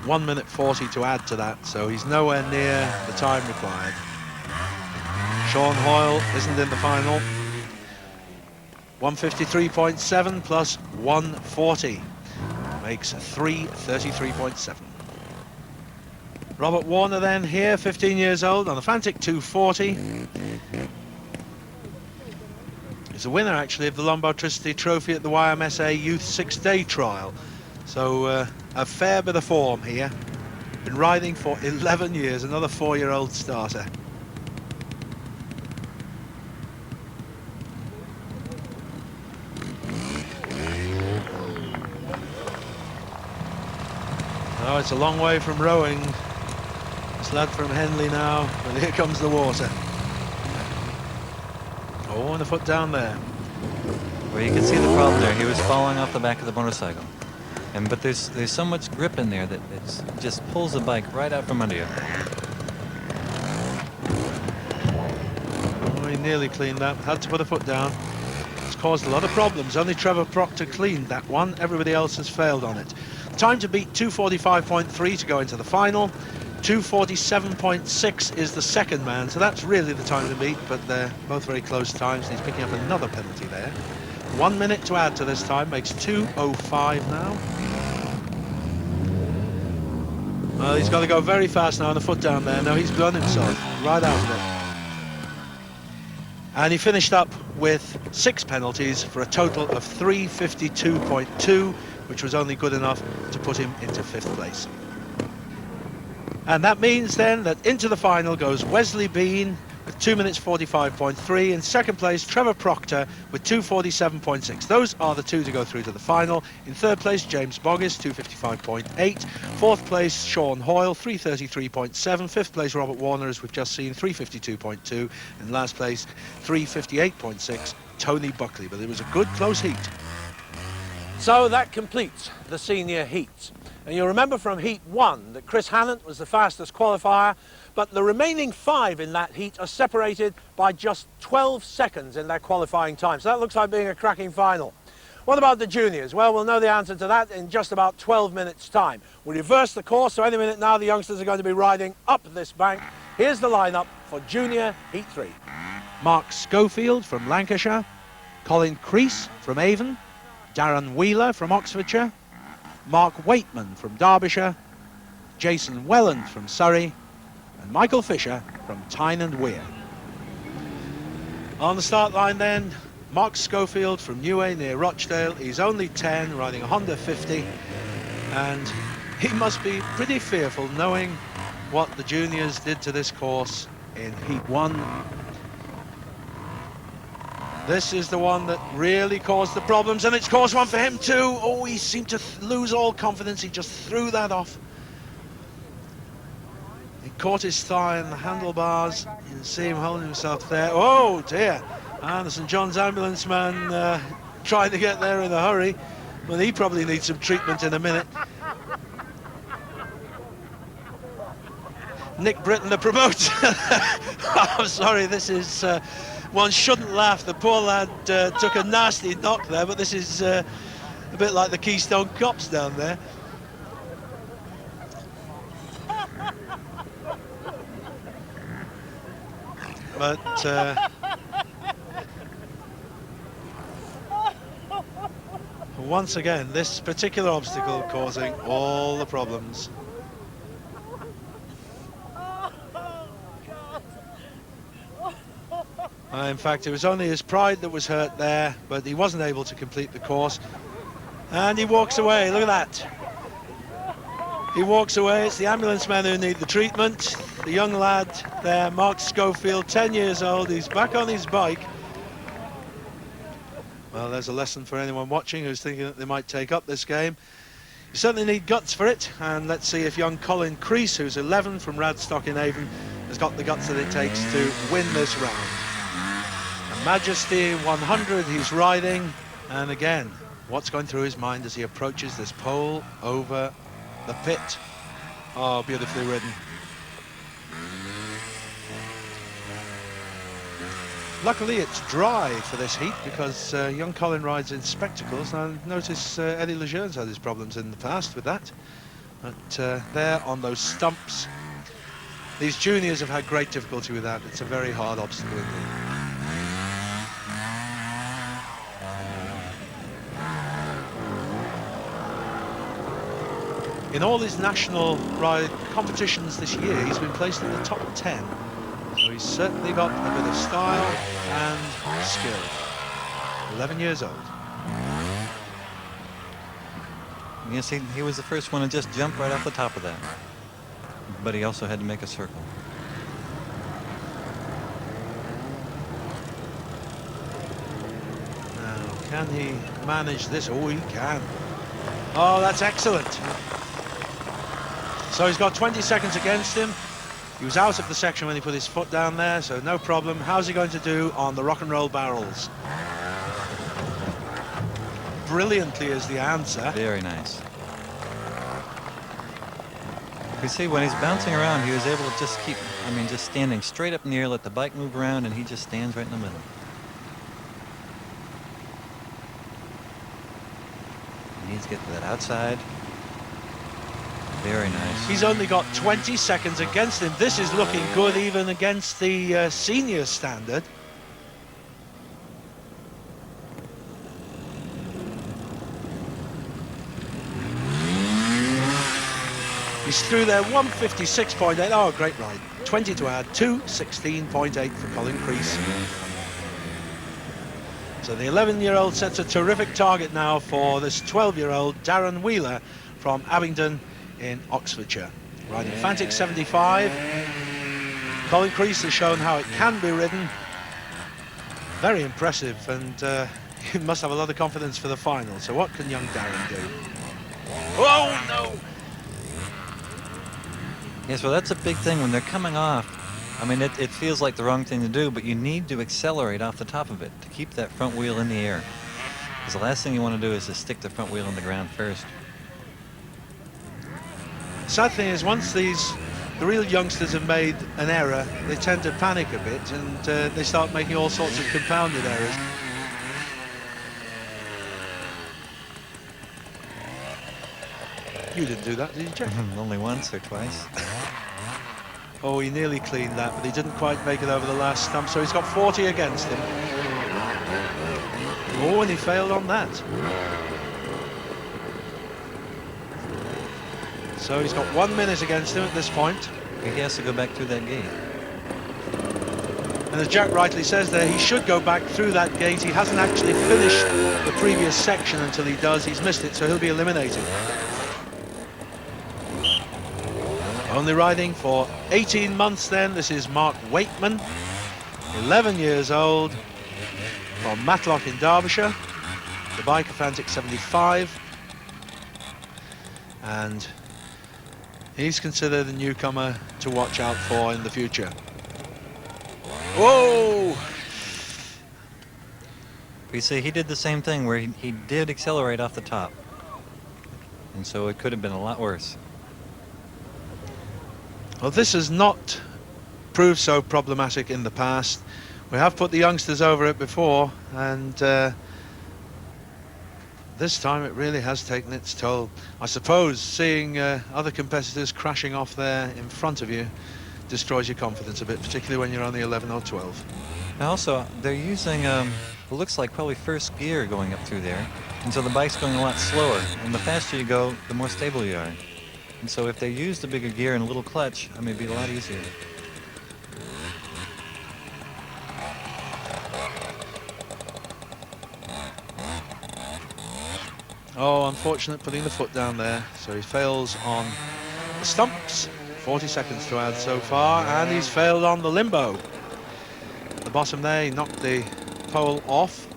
1 minute 40 to add to that, so he's nowhere near the time required. Sean Hoyle isn't in the final. 153.7 plus 140 makes 333.7. Robert Warner then here, 15 years old, on the Fantic 240. He's a winner actually of the Lombardtricity Trophy at the YMSA Youth 6-Day Trial. So a fair bit of form here. Been riding for 11 years, another 4-year-old starter. Oh, it's a long way from rowing. This lad from Henley now, but here comes the water. Oh, and a foot down there. Well, you can see the problem there. He was falling off the back of the motorcycle. But there's so much grip in there that it just pulls the bike right out from under you. Oh, he nearly cleaned that. Had to put a foot down. It's caused a lot of problems. Only Trevor Proctor cleaned that one. Everybody else has failed on it. Time to beat 2:45.3 to go into the final. 2:47.6 is the second man, so that's really the time to beat, but they're both very close times. He's picking up another penalty there. 1 minute to add to this time, makes 2:05 now. Well, he's got to go very fast now, and a foot down there. No, he's blown himself right out of it. And he finished up with 6 penalties for a total of 3:52.2, which was only good enough to put him into 5th place. And that means then that into the final goes Wesley Bean with 2 minutes 45.3. In second place, Trevor Proctor with 2:47.6. Those are the two to go through to the final. In third place, James Boggis, 2:55.8. Fourth place, Sean Hoyle, 3:33.7. Fifth place, Robert Warner, as we've just seen, 3:52.2. And last place, 3:58.6, Tony Buckley. But it was a good close heat. So that completes the senior heats. And you'll remember from Heat 1 that Chris Hannant was the fastest qualifier, but the remaining 5 in that heat are separated by just 12 seconds in their qualifying time. So that looks like being a cracking final. What about the juniors? Well, we'll know the answer to that in just about 12 minutes' time. We reverse the course, so any minute now the youngsters are going to be riding up this bank. Here's the lineup for Junior Heat 3. Mark Schofield from Lancashire, Colin Crease from Avon, Darren Wheeler from Oxfordshire, Mark Waitman from Derbyshire, Jason Welland from Surrey, and Michael Fisher from Tyne and Wear. On the start line then, Mark Schofield from Neway near Rochdale. He's only 10, riding a Honda 50, and he must be pretty fearful knowing what the juniors did to this course in Heat 1. This is the one that really caused the problems, and it's caused one for him too. Oh, he seemed to lose all confidence. He just threw that off. He caught his thigh in the handlebars. You can see him holding himself there. Oh dear. And the St John's ambulance man trying to get there in a hurry. Well, he probably needs some treatment in a minute. Nick Britton, the promoter. I'm sorry, this is... one shouldn't laugh. The poor lad took a nasty knock there, but this is a bit like the Keystone Cops down there. But once again, this particular obstacle causing all the problems. In fact, it was only his pride that was hurt there, but he wasn't able to complete the course. And he walks away, look at that. He walks away. It's the ambulance men who need the treatment. The young lad there, Mark Schofield, 10 years old, he's back on his bike. Well, there's a lesson for anyone watching who's thinking that they might take up this game. You certainly need guts for it, and let's see if young Colin Crease, who's 11 from Radstock in Avon, has got the guts that it takes to win this round. Majesty 100 he's riding, and again, what's going through his mind as he approaches this pole over the pit? Oh, beautifully ridden. Luckily it's dry for this heat because young Colin rides in spectacles. Now notice Eddie Legeune's had his problems in the past with that, but there on those stumps, these juniors have had great difficulty with that. It's a very hard obstacle indeed. In all his national ride competitions this year, he's been placed in the top 10. So he's certainly got a bit of style and skill. 11 years old. You see, he was the first one to just jump right off the top of that. But he also had to make a circle. Now, can he manage this? Oh, he can. Oh, that's excellent. So he's got 20 seconds against him. He was out of the section when he put his foot down there, so no problem. How's he going to do on the rock and roll barrels? Brilliantly is the answer. Very nice. You see, when he's bouncing around, he was able to just keep, just standing straight up in the air, let the bike move around, and he just stands right in the middle. He needs to get to that outside. Very nice. He's only got 20 seconds against him. This is looking good even against the senior standard. He's through there, 156.8. Oh, great ride. 20 to add, 2:16.8 for Colin Crease. So the 11-year-old sets a terrific target now for this 12-year-old Darren Wheeler from Abingdon in Oxfordshire. Riding Fantic 75. Colin Crease has shown how it can be ridden. Very impressive, and he must have a lot of confidence for the final. So what can young Darren do? Oh, no! Yes, well, that's a big thing when they're coming off. It feels like the wrong thing to do, but you need to accelerate off the top of it to keep that front wheel in the air. Because the last thing you want to do is to stick the front wheel in the ground first. Sad thing is, once the real youngsters have made an error, they tend to panic a bit, and they start making all sorts of compounded errors. You didn't do that, did you, Jack? Only once or twice. Oh, he nearly cleaned that, but he didn't quite make it over the last stump, so he's got 40 against him. Oh, and he failed on that. So he's got 1 minute against him at this point. He has to go back through that gate. And as Jack rightly says there, he should go back through that gate. He hasn't actually finished the previous section until he does. He's missed it, so he'll be eliminated. Only riding for 18 months then. This is Mark Wakeman, 11 years old, from Matlock in Derbyshire. The bike a Fantic 75. And he's considered a newcomer to watch out for in the future. Whoa! You see, he did the same thing where he did accelerate off the top. And so it could have been a lot worse. Well, this has not proved so problematic in the past. We have put the youngsters over it before, and this time it really has taken its toll. I suppose seeing other competitors crashing off there in front of you destroys your confidence a bit, particularly when you're only 11 or 12. Now also, they're using, it looks like probably first gear going up through there, and so the bike's going a lot slower, and the faster you go, the more stable you are. And so if they use the bigger gear and a little clutch, it'd be a lot easier. Oh, unfortunate putting the foot down there. So he fails on the stumps. 40 seconds to add so far, and he's failed on the limbo. At the bottom there, he knocked the pole off.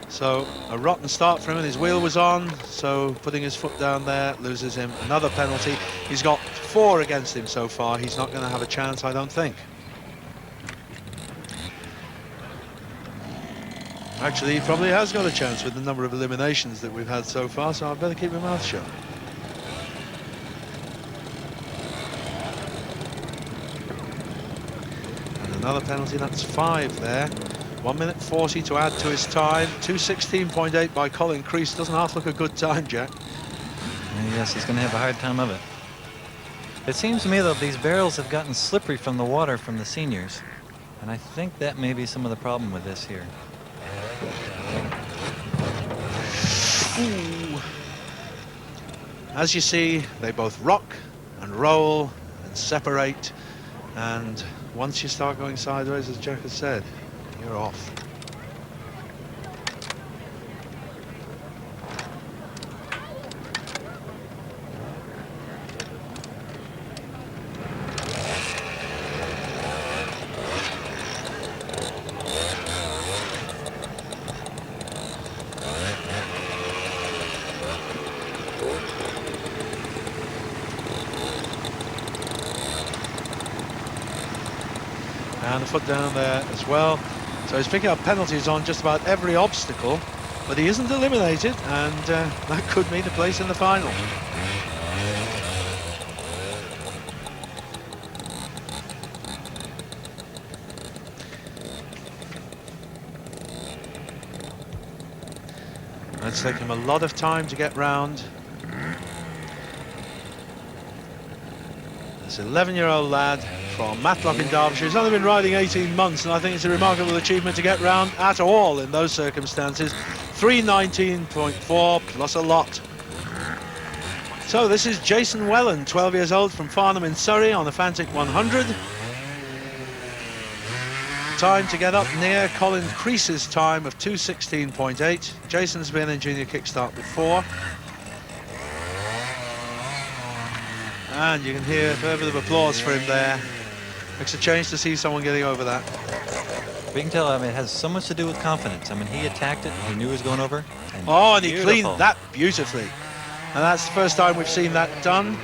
So a rotten start for him, and his wheel was on, so putting his foot down there loses him another penalty. He's got 4 against him so far. He's not going to have a chance, I don't think. Actually, he probably has got a chance with the number of eliminations that we've had so far, so I'd better keep my mouth shut. And another penalty, that's 5 there. 1 minute 40 to add to his time. 2:16.8 by Colin Crease. Doesn't half look a good time, Jack. Yes, he's going to have a hard time of it. It seems to me, though, these barrels have gotten slippery from the water from the seniors. And I think that may be some of the problem with this here. Ooh. As you see, they both rock and roll and separate. And once you start going sideways, as Jack has said, you're off. And the foot down there as well. So he's picking up penalties on just about every obstacle, but he isn't eliminated, and that could mean a place in the final. It's taken him a lot of time to get round. This 11-year-old lad from Matlock in Derbyshire. He's only been riding 18 months, and I think it's a remarkable achievement to get round at all in those circumstances. 3:19.4 plus a lot. So this is Jason Welland, 12 years old, from Farnham in Surrey on the Fantic 100. Time to get up near Colin Crease's time of 2:16.8. Jason's been in Junior Kickstart before. And you can hear a fair bit of applause for him there. Makes a change to see someone getting over that. We can tell, I mean, it has so much to do with confidence. I mean, he attacked it, he knew he was going over. And he beautiful. cleaned that beautifully. And that's the first time we've seen that done.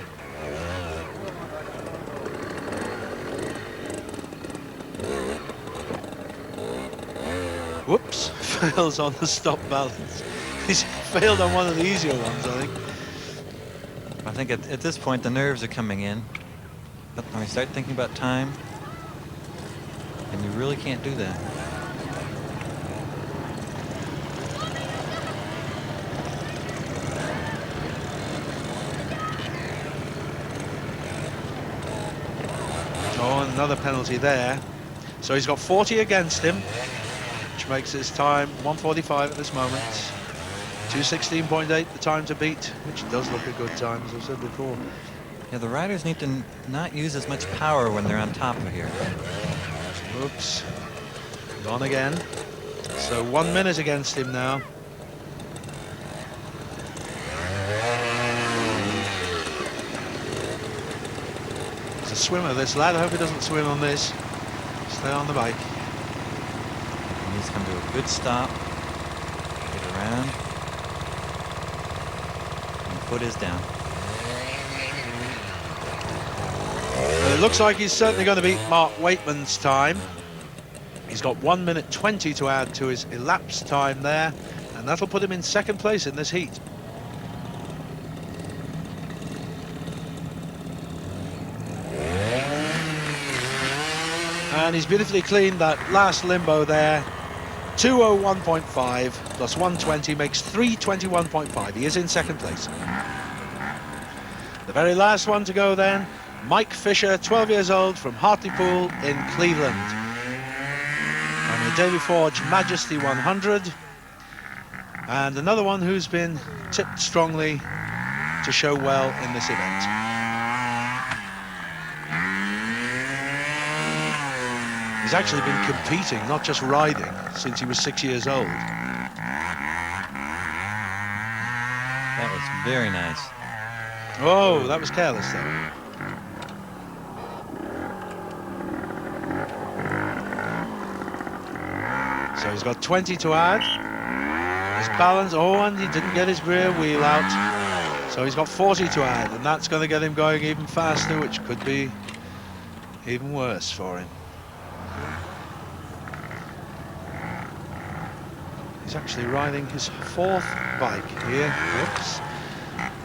Whoops, fails on the stop balance. He's failed on one of the easier ones, I think. I think at this point the nerves are coming in. But when we start thinking about time, and you really can't do that. Oh, and another penalty there. So he's got 40 against him, which makes his time 1:45 at this moment. 2:16.8, the time to beat, which does look a good time, as I said before. Yeah, the riders need to not use as much power when they're on top of here. Oops, gone again. So 1 minute against him now. He's a swimmer, this lad. I hope he doesn't swim on this. Stay on the bike. He needs to come to a good stop. Get around. And the foot is down. Well, it looks like he's certainly going to beat Mark Waitman's time. He's got 1:20 to add to his elapsed time there, and that'll put him in second place in this heat. And he's beautifully cleaned that last limbo there. 2:01.5 plus 1:20 makes 3:21.5. He is in second place. The very last one to go then, Mike Fisher, 12 years old, from Hartlepool in Cleveland. And the Davy Forge Majesty 100. And another one who's been tipped strongly to show well in this event. He's actually been competing, not just riding, since he was 6 years old. That was very nice. Oh, that was careless though. So he's got 20 to add. His balance, and he didn't get his rear wheel out. So he's got 40 to add, and that's going to get him going even faster, which could be even worse for him. He's actually riding his fourth bike here. Whoops.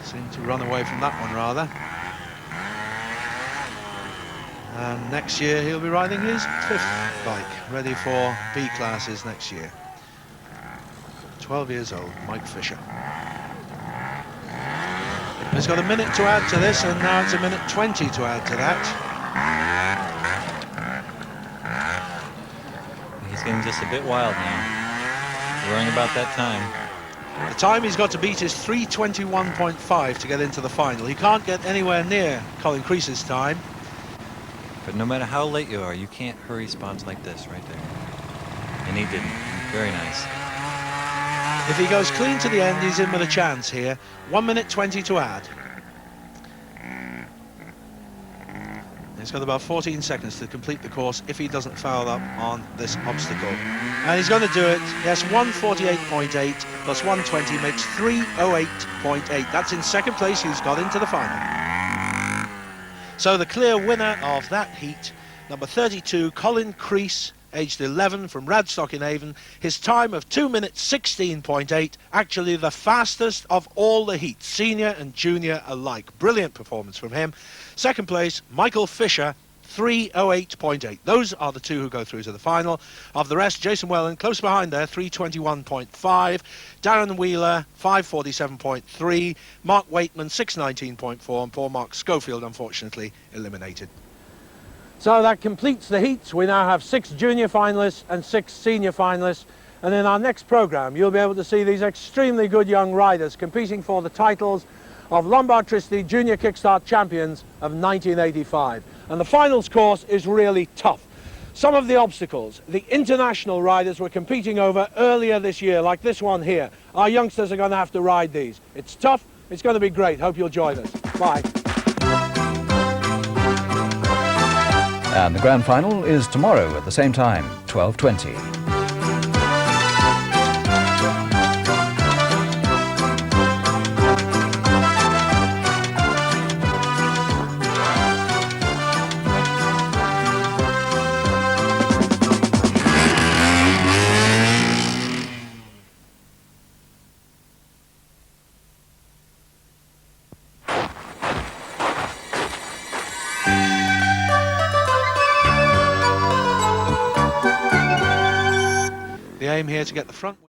Seemed to run away from that one rather. And next year he'll be riding his fifth bike, ready for B classes next year. 12 years old, Mike Fisher. He's got a minute to add to this, and now it's a minute 20 to add to that. He's getting just a bit wild now. Worrying about that time. The time he's got to beat is 3:21.5 to get into the final. He can't get anywhere near Colin Crease's time. But no matter how late you are, you can't hurry spots like this right there. And he didn't. Very nice. If he goes clean to the end, he's in with a chance here. 1:20 to add. He's got about 14 seconds to complete the course if he doesn't foul up on this obstacle. And he's going to do it. Yes, 1:48.8 plus 1:20 makes 3:08.8. That's in second place. He's got into the final. So the clear winner of that heat, number 32, Colin Crease, aged 11, from Radstock in Avon. His time of 2:16.8, actually the fastest of all the heats, senior and junior alike. Brilliant performance from him. Second place, Michael Fisher, 3:08.8. Those are the two who go through to the final. Of the rest, Jason Whelan close behind there, 3:21.5. Darren Wheeler, 5:47.3. Mark Waitman, 6:19.4. And poor Mark Schofield, unfortunately, eliminated. So that completes the heats. We now have 6 junior finalists and 6 senior finalists. And in our next programme, you'll be able to see these extremely good young riders competing for the titles of Lombard Tristy Junior Kickstart Champions of 1985. And the finals course is really tough. Some of the obstacles the international riders were competing over earlier this year, like this one here. Our youngsters are going to have to ride these. It's tough. It's going to be great. Hope you'll join us. Bye. And the grand final is tomorrow at the same time, 12:20. The aim here to get the front